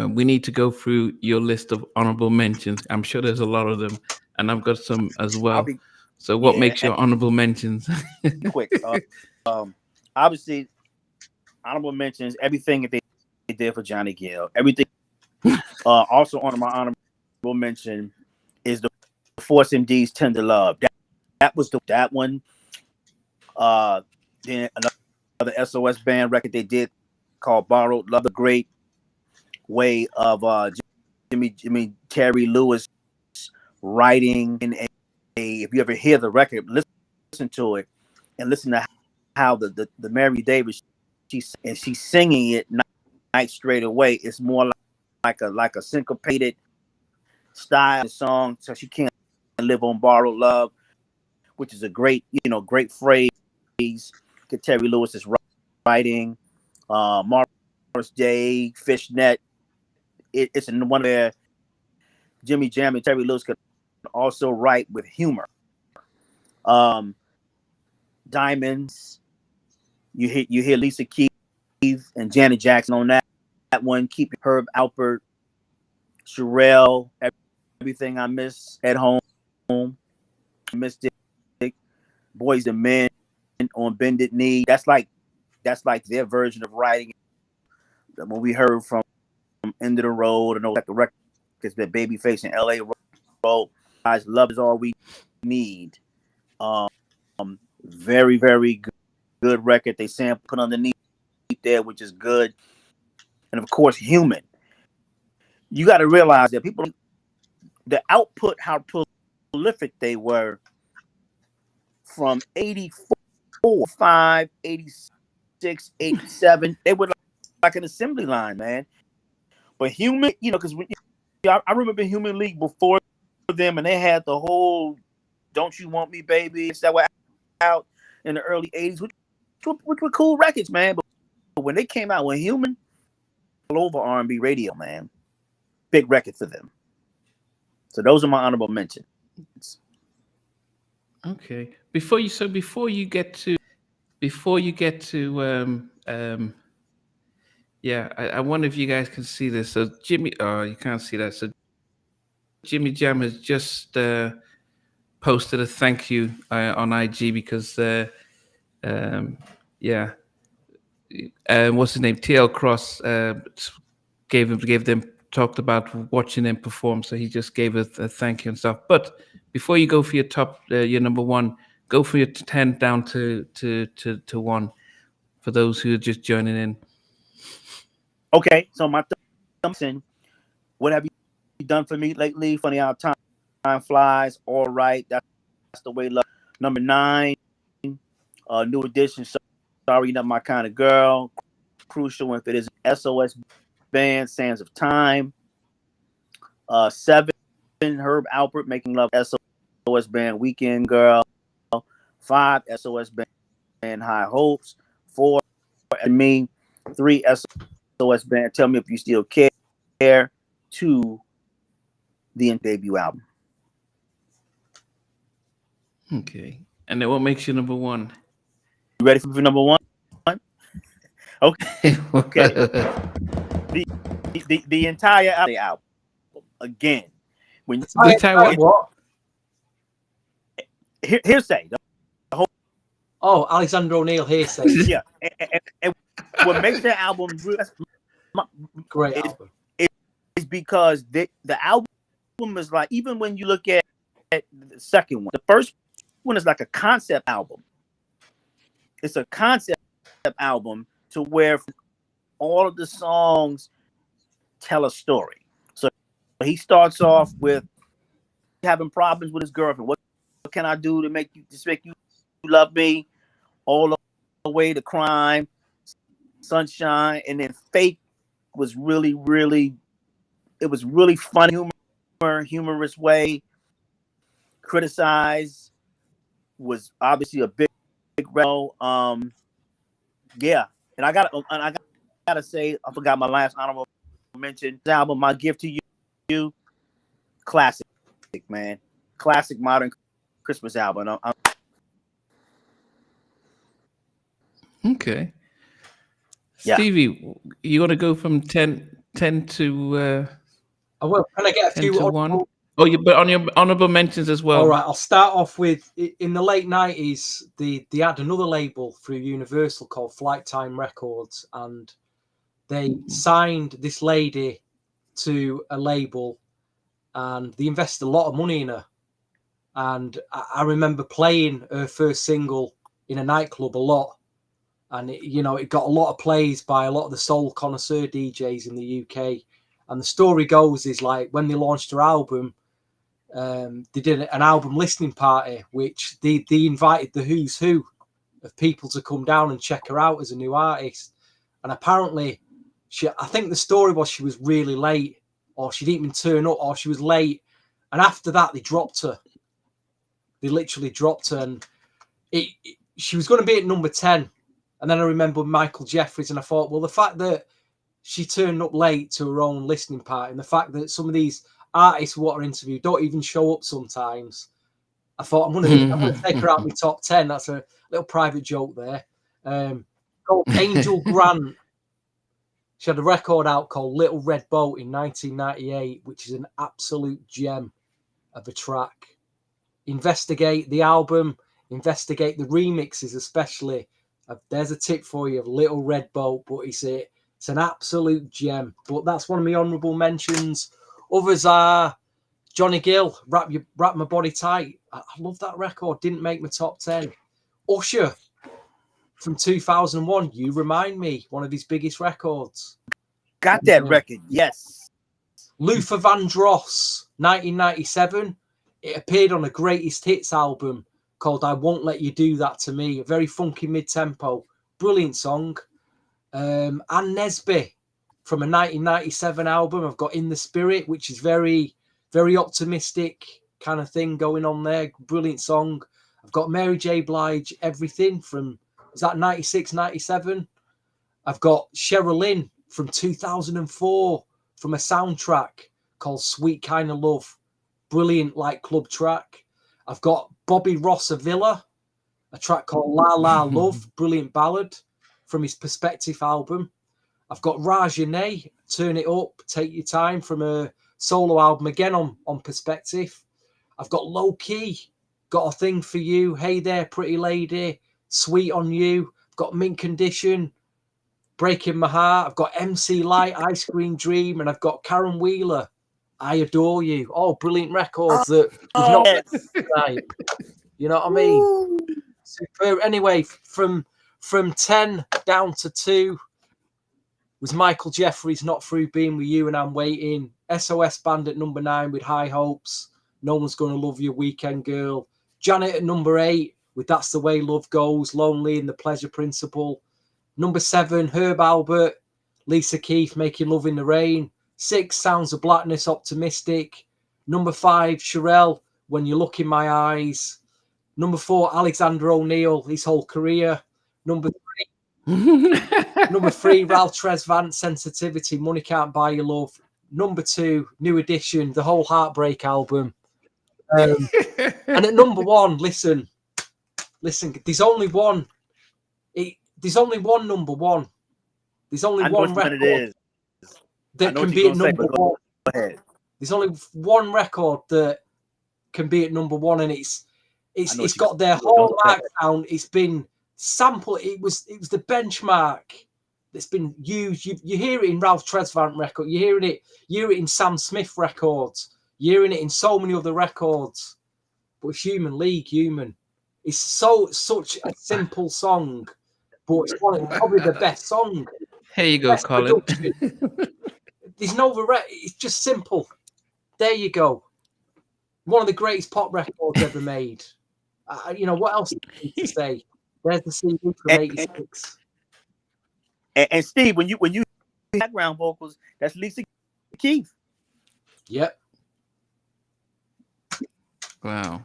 we need to go through your list of honorable mentions. I'm sure there's a lot of them, and I've got some as I'll well. be So, what yeah, makes your honorable mentions? quick. Obviously, honorable mentions everything that they did for Johnny Gill. Everything. Also, on my honorable mention is the Force MD's Tender Love. That was that one. Then another SOS band record they did called Borrowed Love, the great way of Terry Lewis writing in a, if you ever hear the record, listen to it and listen to how the Mary Davis she's singing it night straight away. It's more like a syncopated style song, so she can't live on borrowed love, which is a great phrase. Terry Lewis is writing, Morris Day, Fishnet. It's in one where Jimmy Jam and Terry Lewis could also write with humor. Diamonds. You hear Lisa Keith and Janet Jackson on that one. Keep Herb Alpert, Sherelle, Everything I Miss at Home, Mystic, Boys and Men on Bended Knee. That's like their version of writing. When we heard from End of the Road and all that, the records that Babyface and LA wrote, guys, Love Is All We Need. Very, very good record. They put underneath there, which is good. And of course, Human. You got to realize that people, the output, how prolific they were from 84, 5, 86, 87. They were like an assembly line, man. But Human, because I remember Human League before them, and they had the whole "Don't You Want Me, Baby" that were out in the early 80s, which were cool records, man. But when they came out with Human, all over R&B radio, man. Big record for them. So those are my honorable mentions. Okay. Before you get to yeah, I wonder if you guys can see this. So Jimmy, oh, you can't see that. So Jimmy Jam has just posted a thank you on IG because yeah, what's his name? TL Cross gave them talked about watching them perform, so he just gave a thank you and stuff. But before you go for your top, your number 1, go for your 10 down to 1 for those who are just joining in. Okay, so my what have you done for me lately? Funny how time flies. All right, that's the way love. Number 9, New Edition. Sorry, Not My Kind of Girl. Crucial if it is SOS band. Sands of Time. 7, Herb Alpert, Making Love. SOS band. Weekend Girl. 5, SOS band. High Hopes. 4, and me. 3, SOS Band, Tell Me If You Still Care. 2, the debut album. Okay. And then what makes you number one? You ready for number 1? Okay. The entire album. Again, when The entire what? Hearsay. Oh, Alexander O'Neill Hearsay. Yeah. And what makes that album Great album. Is because the album is like, even when you look at the second one, the first one is like a concept album. It's a concept album to where all of the songs tell a story. So he starts off with having problems with his girlfriend. What can I do to make you love me? All the way to Crime, Sunshine, and then Fake was really, really, it was really funny, humorous way. Criticize was obviously a big role. Yeah, and I gotta say, I forgot my last honorable mention. This album, My Gift to You, classic, man, classic modern Christmas album. Okay. Yeah. Stevie, you want to go from 10 to I will. Can I get a 10 few? to 1? Oh, but on your honorable mentions as well. All right, I'll start off with, in the late 90s, they had another label through Universal called Flight Time Records, and they signed this lady to a label, and they invested a lot of money in her. And I remember playing her first single in a nightclub a lot, and it got a lot of plays by a lot of the soul connoisseur DJs in the UK. And the story goes is, like, when they launched her album, they did an album listening party, which they invited the who's who of people to come down and check her out as a new artist. And apparently, I think the story was she was really late, or she didn't even turn up, or she was late. And after that, they dropped her. They literally dropped her, and she was going to be at number 10. And then I remember Michael Jeffries, and I thought, well, the fact that she turned up late to her own listening party, and the fact that some of these artists who are interviewed don't even show up sometimes, I thought, I'm gonna take her out of my top 10. That's a little private joke there. Called Angel Grant. She had a record out called Little Red Boat in 1998, which is an absolute gem of a track. Investigate the album, investigate the remixes, especially. There's a tip for you of Little Red Boat, but it's an absolute gem. But that's one of my honourable mentions. Others are Johnny Gill, Wrap My Body Tight. I love that record. Didn't make my top 10. Usher from 2001. You Remind Me, one of his biggest records. Got that record, yes. Luther Vandross, 1997. It appeared on a greatest hits album called I Won't Let You Do That to Me. A very funky mid-tempo. Brilliant song. Anne Nesby from a 1997 album. I've got In the Spirit, which is very, very optimistic kind of thing going on there. Brilliant song. I've got Mary J. Blige, Everything from, is that 96, 97? I've got Cheryl Lynn from 2004 from a soundtrack called Sweet Kind of Love. Brilliant, like, club track. I've got Bobby Ross Avila, a track called La La Love, brilliant ballad from his Perspective album. I've got Rajane, Turn It Up, Take Your Time from a solo album, again on Perspective. I've got Low Key, Got a Thing for You, Hey There, Pretty Lady, Sweet on You. I've got Mint Condition, Breaking My Heart. I've got MC Light, Ice Cream Dream, and I've got Karen Wheeler, I Adore You. Oh, brilliant records that we've not read tonight. You know what I mean? Super. Anyway, from 10 down to 2 was Michael Jeffries, Not Through Being With You and I'm Waiting. SOS Band at number 9 with High Hopes, No One's Gonna Love You, Weekend Girl. Janet at number 8 with That's the Way Love Goes, Lonely and The Pleasure Principle. Number 7, Herb Albert, Lisa Keith, Making Love in the Rain. 6, Sounds of Blackness, Optimistic. Number 5, Sherelle, When You Look in My Eyes. Number 4, Alexander O'Neill, his whole career. Number three, Ralph Tresvant, Sensitivity, Money Can't Buy Your Love. Number 2, New Edition, the whole Heartbreak album. And at number 1, listen. There's only one. There's only one number 1. There's only one record that can be at number 1. There's only one record that can be at number 1, and it's got their hallmark sound. It's been sampled. It was the benchmark that's been used. You hear it in Ralph Tresvant record. You hear it in Sam Smith records. You're hearing it in so many other records. But it's Human League, Human. It's such a simple song, but it's probably the best song. Here you go, Colin. There's no it's just simple. There you go. One of the greatest pop records ever made. What else do you need to say? There's the CD from '86. And Steve, when you background vocals, that's Lisa Keith. Yep. Wow.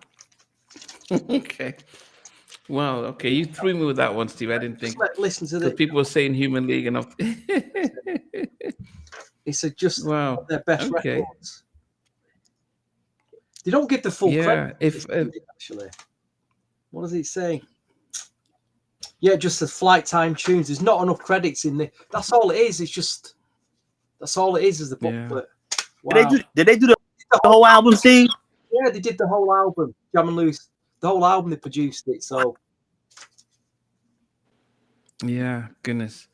Okay. Wow. Okay, you threw me with that one, Steve. I didn't think. Listen to this. People were saying Human League enough. It's just wow. Their best records. They don't give the full credit. Actually, what does it say? Yeah, just the flight time tunes. There's not enough credits in there. That's all it is. That's all it is the booklet. Yeah. Wow. Did they do the whole album, Steve? Yeah, they did the whole album. Jam and Loose. The whole album, they produced it. So. Yeah, goodness.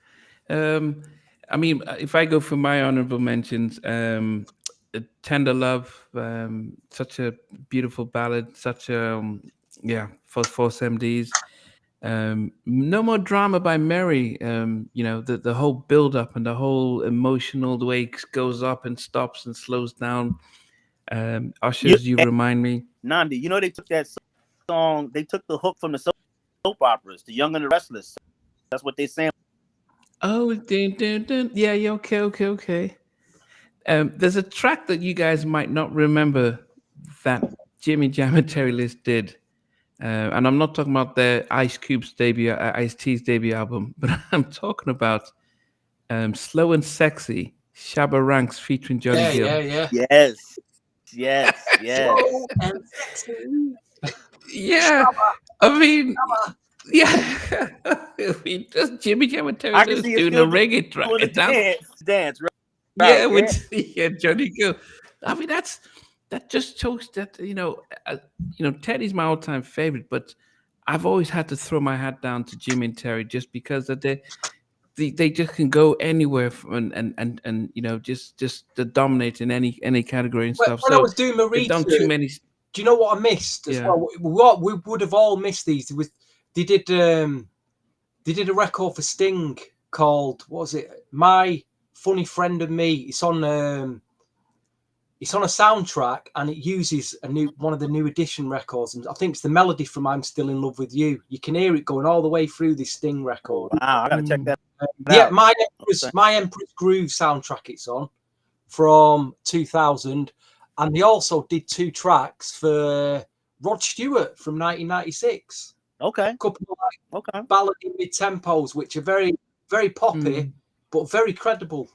I mean, if I go for my honorable mentions, Tender Love, such a beautiful ballad, such a for Force MDs. No More Drama by Mary. The whole build up and the whole emotional, the way it goes up and stops and slows down. Usher's You Remind Me. Nandi, they took that song, they took the hook from the soap operas, The Young and the Restless. That's what they sampled. Oh, dun, dun, dun. Yeah, okay. There's a track that you guys might not remember that Jimmy Jam and Terry List did. And I'm not talking about the Ice Cube's debut, Ice-T's debut album, but I'm talking about Slow and Sexy, Shabba Ranks featuring Johnny Gill. Yeah. Yes. Slow and sexy. Yeah. I mean, yeah. I mean, just Jimmy Jam and Terry Lewis doing a reggae track. Dance, right? Yeah, with Johnny Gill. I mean, that just shows that Teddy's my all-time favorite, but I've always had to throw my hat down to Jimmy and Terry just because that they just can go anywhere and just dominate in any category and stuff. When I was doing my research, done too many. Do you know what I missed as well? What we would have all missed these. They did a record for Sting called, what was it? My Funny Friend and Me. It's on a soundtrack and it uses one of the New Edition records, and I think it's the melody from I'm Still in Love with You. You can hear it going all the way through this Sting record. Wow, I gotta check that out. Yeah, My Emperor's Groove soundtrack it's on from 2000. And they also did 2 tracks for Rod Stewart from 1996. Okay. A couple of ballady mid-tempos, which are very, very poppy, but very credible.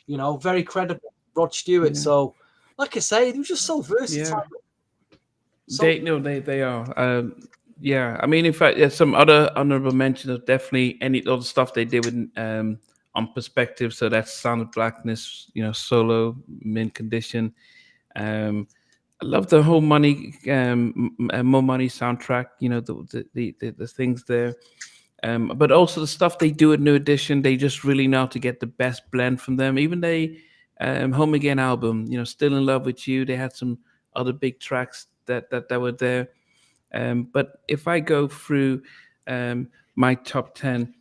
Very credible. Rod Stewart. Yeah. So, like I say, they were just so versatile. Yeah. They are. I mean, in fact, there's some other honorable mentions of definitely any other stuff they did with on Perspective. So that's Sound of Blackness, solo, Mint Condition. I love the whole More Money soundtrack. The things there, but also the stuff they do at New Edition. They just really know how to get the best blend from them. Even they Home Again album, Still in Love with You. They had some other big tracks that were there. But if I go through my top 10,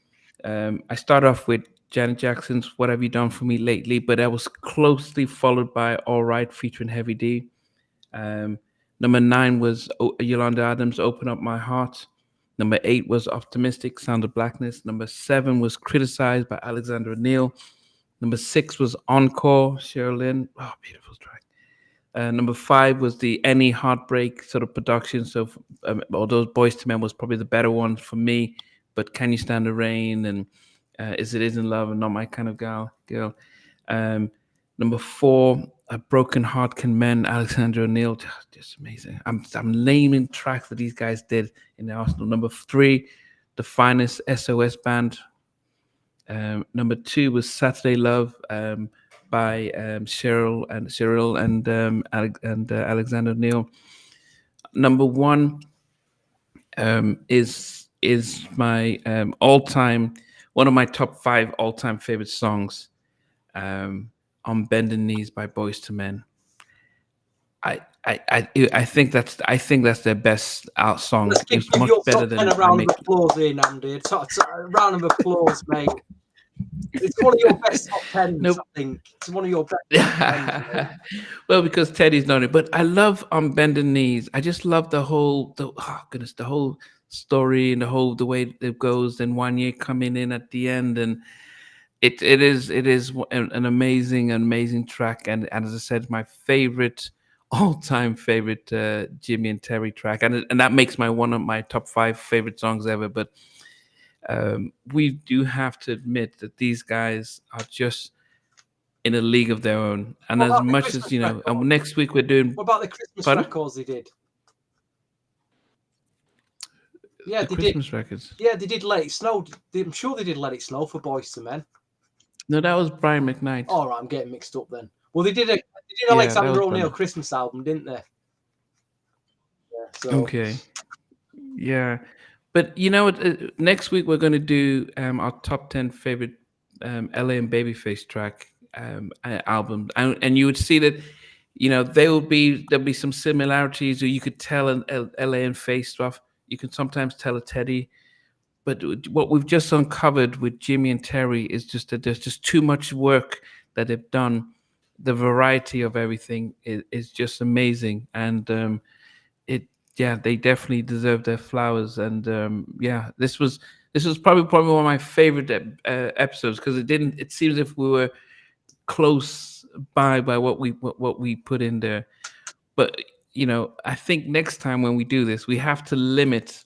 I start off with Janet Jackson's What Have You Done For Me Lately, but that was closely followed by All Right featuring Heavy D. Number 9 was Yolanda Adams' Open Up My Heart. Number 8 was Optimistic, Sound of Blackness. Number 7 was Criticized by Alexander O'Neill. Number 6 was Encore, Cheryl Lynn. Oh, beautiful track. Number 5 was the Any Heartbreak sort of production. So although Boyz II Men was probably the better one for me, but Can You Stand the Rain and Is It Isn't Love and Not My Kind of Girl. Number 4, A Broken Heart Can Mend, Alexander O'Neill. Just amazing. I'm naming tracks that these guys did in the Arsenal. Number 3, The Finest, SOS Band. Number 2 was Saturday Love by Cyril and Alexander O'Neill. Number 1 is my all-time, one of my top 5 all-time favorite songs, On Bending Knees by Boyz II Men. I think that's their best out song. Let's give It's much your better top than 10 a round of applause here, Andy. A round of applause, mate. It's one of your best top 10s, Nope. I think. It's one of your best top 10s. Well, because Teddy's not it, but I love On Bending Knees. I just love the whole story and the way it goes. And One Year coming in at the end, and it is an amazing track. And as I said, my favorite all-time favorite Jimmy and Terry track, and that makes one of my top 5 favorite songs ever. But we do have to admit that these guys are just in a league of their own. And as much as next week we're doing. What about the Christmas records they did? Yeah, the Christmas records. Yeah, they did Let It Snow. I'm sure they did Let It Snow for Boyz II Men. No, that was Brian McKnight. All right, I'm getting mixed up then. Well, they did Alexander O'Neill Christmas album, didn't they? Yeah. So. Okay. Yeah, but you know what? Next week we're going to do our top 10 favorite LA and Babyface track album, and you would see that there'll be some similarities, or you could tell an LA and Face stuff. You can sometimes tell a Teddy. But what we've just uncovered with Jimmy and Terry is just that there's just too much work that they've done. The variety of everything is just amazing, and they definitely deserve their flowers. And this was probably one of my favorite episodes, because it seems as if we were close by what we put in there. But I think next time when we do this, we have to limit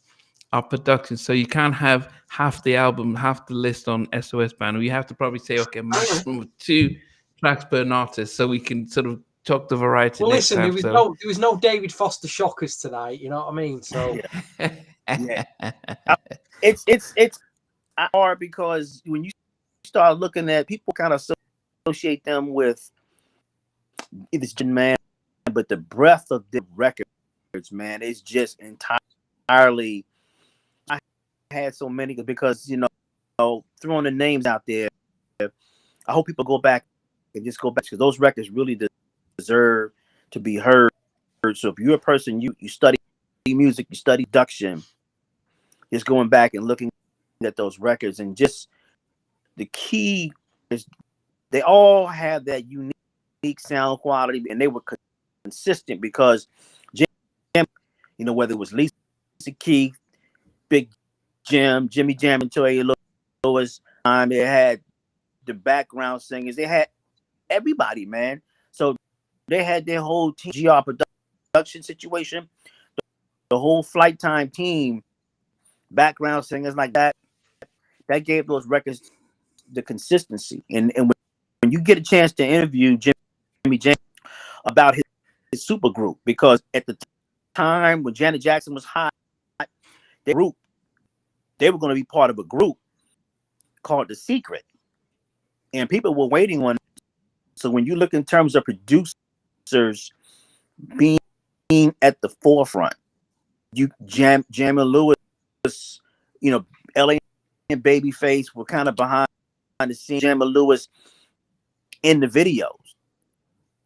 our production, so you can't have half the album, half the list on SOS Band. We have to probably say, okay, maximum of 2 tracks per artist, so we can sort of talk the variety. Well, listen, there was no David Foster shockers tonight. You know what I mean? So yeah. It's hard, because when you start looking at people, kind of associate them with this man, but the breadth of the records, man, is just entirely. Had so many, because throwing the names out there, I hope people go back because those records really deserve to be heard. So if you're a person, you study music, you study production, just going back and looking at those records, and just the key is they all have that unique sound quality, and they were consistent, because Jim, whether it was Lisa Keith, Big Jim, Jimmy Jam, and Toy Lewis. They had the background singers. They had everybody, man. So they had their whole team, GR production situation, the whole Flight Time team, background singers like that. That gave those records the consistency. And when you get a chance to interview Jimmy Jam about his super group, because at the time when Janet Jackson was hot, they were going to be part of a group called The Secret, and people were waiting on it. So when you look in terms of producers being at the forefront, Jam and Lewis, LA and Babyface were kind of behind the scenes. Jam and Lewis in the videos,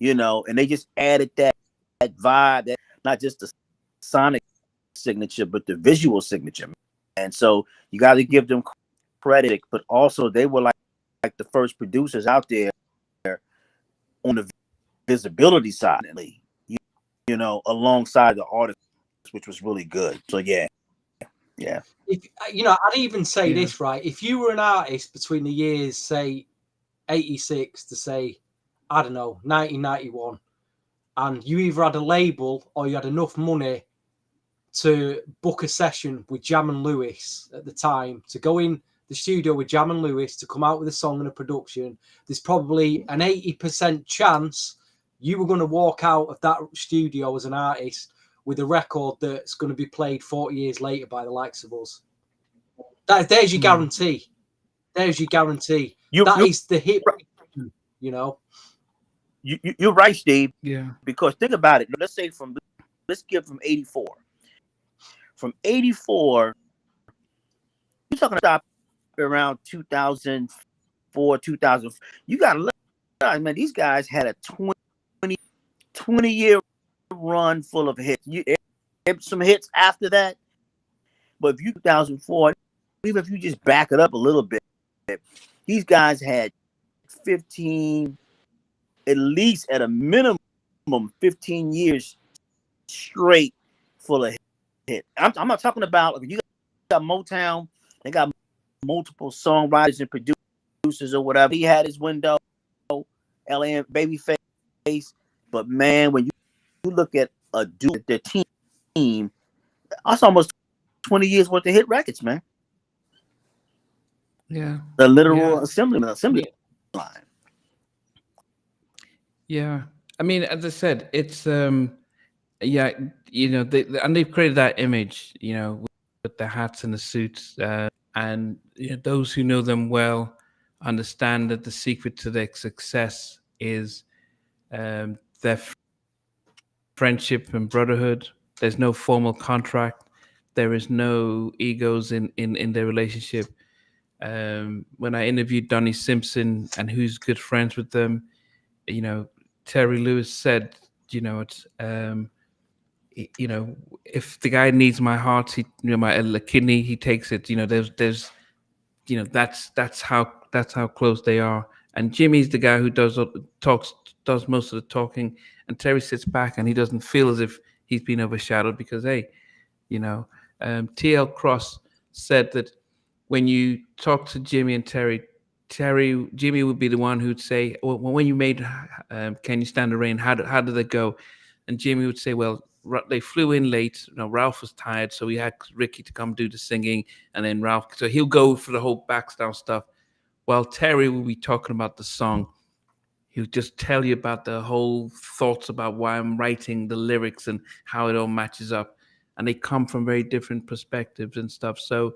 and they just added that vibe, that not just the sonic signature, but the visual signature. And so you got to give them credit, but also they were like the first producers out there on the visibility side, alongside the artists, which was really good. So yeah. If I'd even say this, right? If you were an artist between the years, say, 86 to say, I don't know, 1991, and you either had a label or you had enough money to book a session with Jam and Lewis at the time, to go in the studio with Jam and Lewis to come out with a song and a production, there's probably an 80% chance you were going to walk out of that studio as an artist with a record that's going to be played 40 years later by the likes of us. There's your guarantee. There's your guarantee. That is the hit, you know. You're right, Steve. Yeah. Because think about it. Let's get from 84. From 84, you're talking about around 2004, 2000. You got to realize, man, these guys had a 20-year run full of hits. Some hits after that, but if you 2004, even if you just back it up a little bit, these guys had 15, at least at a minimum, 15 years straight full of hits. I'm not talking about if you got Motown, they got multiple songwriters and producers or whatever. He had his window, LA Babyface, but man, when you look at their team, that's almost 20 years worth of hit records, man. Yeah. The literal assembly line. Yeah. I mean, as I said, it's yeah, you know, and they've created that image, you know, with the hats and the suits, and you know, those who know them well understand that the secret to their success is their friendship and brotherhood. There's no formal contract. There is no egos in their relationship. When I interviewed Donnie Simpson and who's good friends with them, you know, Terry Lewis said, you know, it's you know, if the guy needs my heart, he, you know, my kidney, he takes it. You know, there's you know, that's how close they are. And Jimmy's the guy who does most of the talking, and Terry sits back and he doesn't feel as if he's been overshadowed because, hey, you know, TL Cross said that when you talk to Jimmy and Jimmy would be the one who'd say, well, when you made Can You Stand the Rain, how did it go? And Jimmy would say, well, they flew in late. You know, Ralph was tired, so we had Ricky to come do the singing, and then Ralph. So he'll go for the whole background stuff, while Terry will be talking about the song. He'll just tell you about the whole thoughts about why I'm writing the lyrics and how it all matches up, and they come from very different perspectives and stuff. So,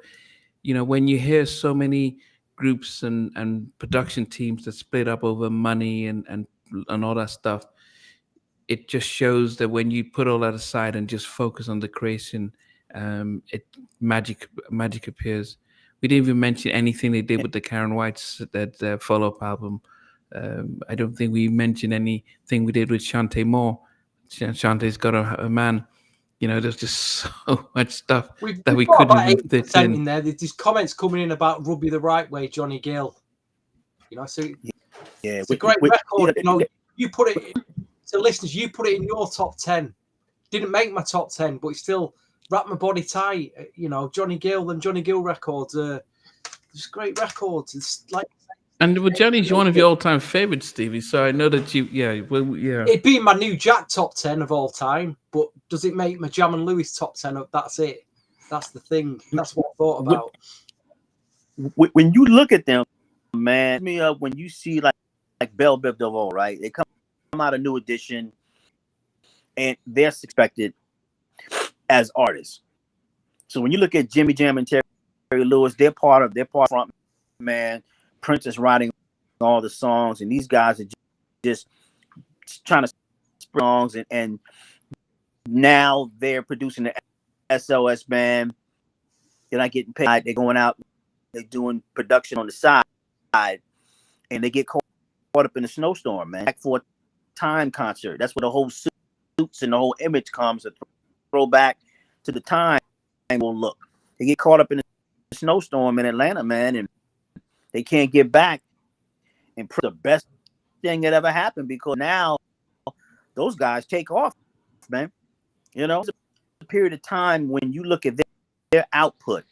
you know, when you hear so many groups and production teams that split up over money and all that stuff, it just shows that when you put all that aside and just focus on the creation, magic appears. We didn't even mention anything they did with the Karen White's that follow-up album. I don't think we mentioned anything we did with Shantae Moore. Shantae's Got a Man. You know, there's just so much stuff that we couldn't even fit in. There. There's comments coming in about Rub You the Right Way, Johnny Gill. You know, so it's a great record. You know, you put it. So listeners, you put it in your top 10. Didn't make my top 10, but it still wrapped my body tight. You know, Johnny Gill and Johnny Gill records are just great records. It's like, and well, Johnny's one of your all-time favorites, Stevie. So I know that you, it'd be my New Jack top 10 of all time. But does it make my Jam and Lewis top 10? That's it. That's the thing. That's what I thought about. When you look at them, man, me up when you see like Bell Biv DeVoe, right? They come out a new edition, and they're expected as artists. So when you look at Jimmy Jam and Terry Lewis, they're part front man. Prince is writing all the songs, and these guys are just trying to spread songs, and now they're producing the SOS band. They're not getting paid. They're going out, they're doing production on the side, and they get caught up in the snowstorm, man. Back for a Time concert. That's where the whole suits and the whole image comes, a throwback to the time will look. They get caught up in the snowstorm in Atlanta, man, and they can't get back. And the best thing that ever happened, because now those guys take off, man. You know, it's a period of time when you look at their output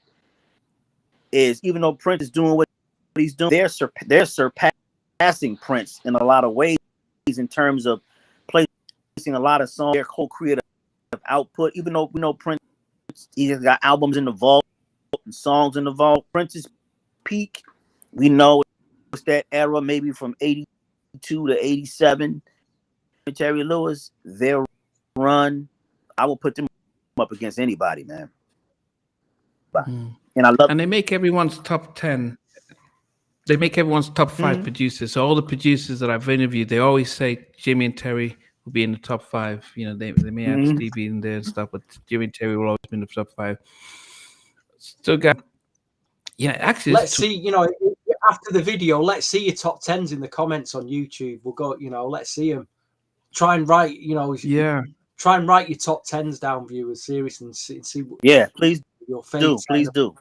is, even though Prince is doing what he's doing, they're surpassing Prince in a lot of ways in terms of placing a lot of songs, their whole creative output. Even though we know Prince He's got albums in the vault and songs in the vault. Prince's peak, we know it's that era, maybe from 82 to 87. Terry Lewis, their run, I will put them up against anybody, man. And I love. And they make everyone's top 10. They make everyone's top 5 producers. So all the producers that I've interviewed, they always say Jimmy and Terry will be in the top 5. You know, they may have Stevie in there and stuff, but Jimmy and Terry will always be in the top 5. So, guys, yeah, actually, let's see. You know, after the video, let's see your top 10s in the comments on YouTube. We'll go. You know, let's see them. Try and write. You know, try and write your top 10s down, viewers. Seriously, and see. Yeah, please your do. Please do.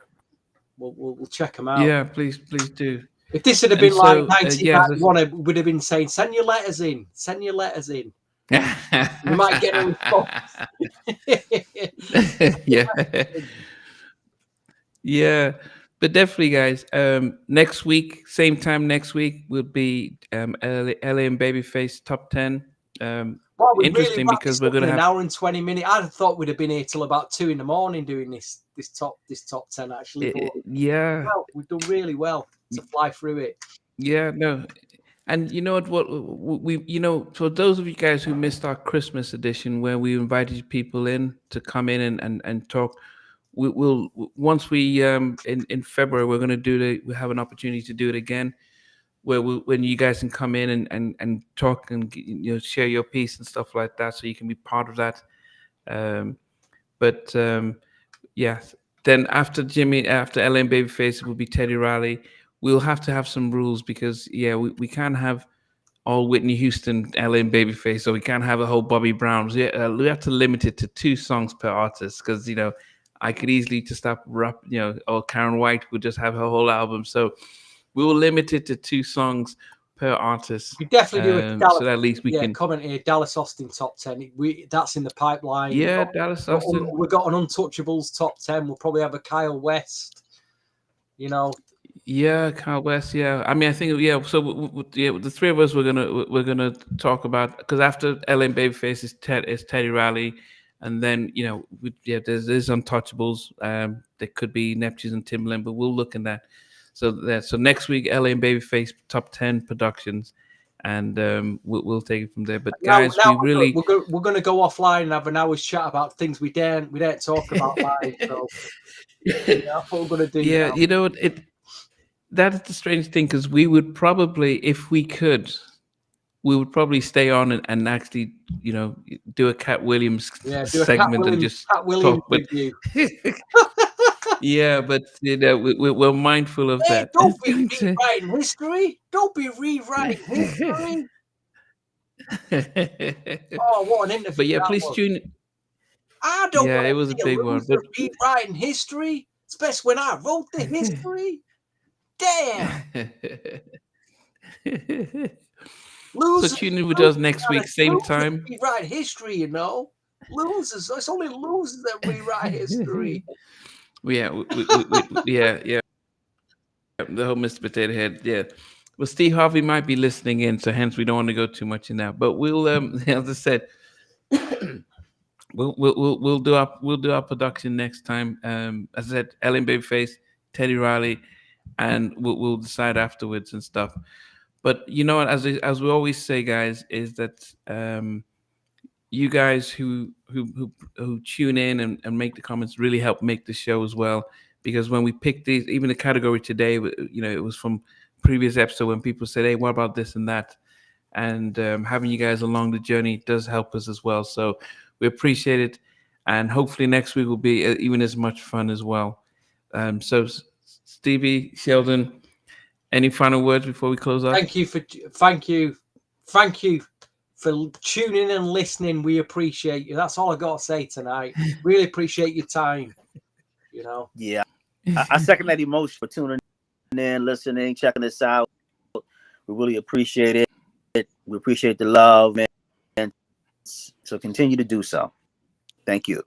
We'll check them out. Yeah, please do. If this had been like 1991, it would have been saying, "Send your letters in. Send your letters in." You might get a response. Yeah, but definitely, guys. Next week, same time next week, will be LA and Babyface top 10. Well, interesting really because we're going to have an hour and 20 minutes. I thought we'd have been here till about 2 a.m. doing this top 10 actually. Yeah, well, we've done really well to fly through it. Yeah, no, and you know what we for those of you guys who missed our Christmas edition where we invited people in to come in and talk, we'll once we in February we're going to we have an opportunity to do it again, where when you guys can come in and talk and share your piece and stuff like that, so you can be part of that. Yeah, then after LA and Babyface, it will be Teddy Riley. We'll have to have some rules because we can't have all Whitney Houston, LA and Babyface, or we can't have a whole Bobby Brown. We have to limit it to 2 songs per artist because I could easily just stop or Karen White would just have her whole album. So we will limit it to 2 songs per artist. We definitely do it. So at least we can comment here. Dallas Austin top 10. That's in the pipeline. Yeah, Dallas Austin. We've got an Untouchables top 10. We'll probably have a Kyle West. Yeah, Kyle West. Yeah, I mean, I think So the 3 of us we're gonna talk about, because after LA and Babyface is Teddy Riley, and then there's Untouchables. There could be Neptunes and Timbaland, but we'll look in that. So next week, LA and Babyface top 10 productions, and we'll take it from there. But guys, we're going to go offline and have an hour's chat about things we don't talk about live. So that's what we're going to do. Yeah, now. That is the strange thing, because we would probably, if we could, stay on and actually, do a Cat Williams segment and just Cat Williams talk. Review. Yeah, but we're mindful of that. Don't be rewriting history. Don't be rewriting history. Oh, what an interview! But yeah, please tune. I don't. Yeah, it was a big one. But rewriting history, especially when I wrote the history. Damn. So tune in with us next week, same time. Rewrite history, Losers. It's only losers that rewrite history. Yeah, yeah. The whole Mr. Potato Head, yeah. Well, Steve Harvey might be listening in, so hence we don't want to go too much in that. But we'll, as I said, we'll do our production next time. As I said, Ellen Babyface, Teddy Riley, and we'll decide afterwards and stuff. But you know what? As we always say, guys, is that you guys who tune in and make the comments really help make the show as well. Because when we picked these, even the category today, it was from previous episode when people said, "Hey, what about this and that?" And having you guys along the journey does help us as well. So we appreciate it, and hopefully next week will be even as much fun as well. So Stevie, Sheldon, any final words before we close up? Thank you for tuning in and listening. We appreciate you. That's all I got to say tonight. Really appreciate your time. Yeah, I second that emotion for tuning in, listening, checking this out. We really appreciate it. We appreciate the love, man. So continue to do so. Thank you.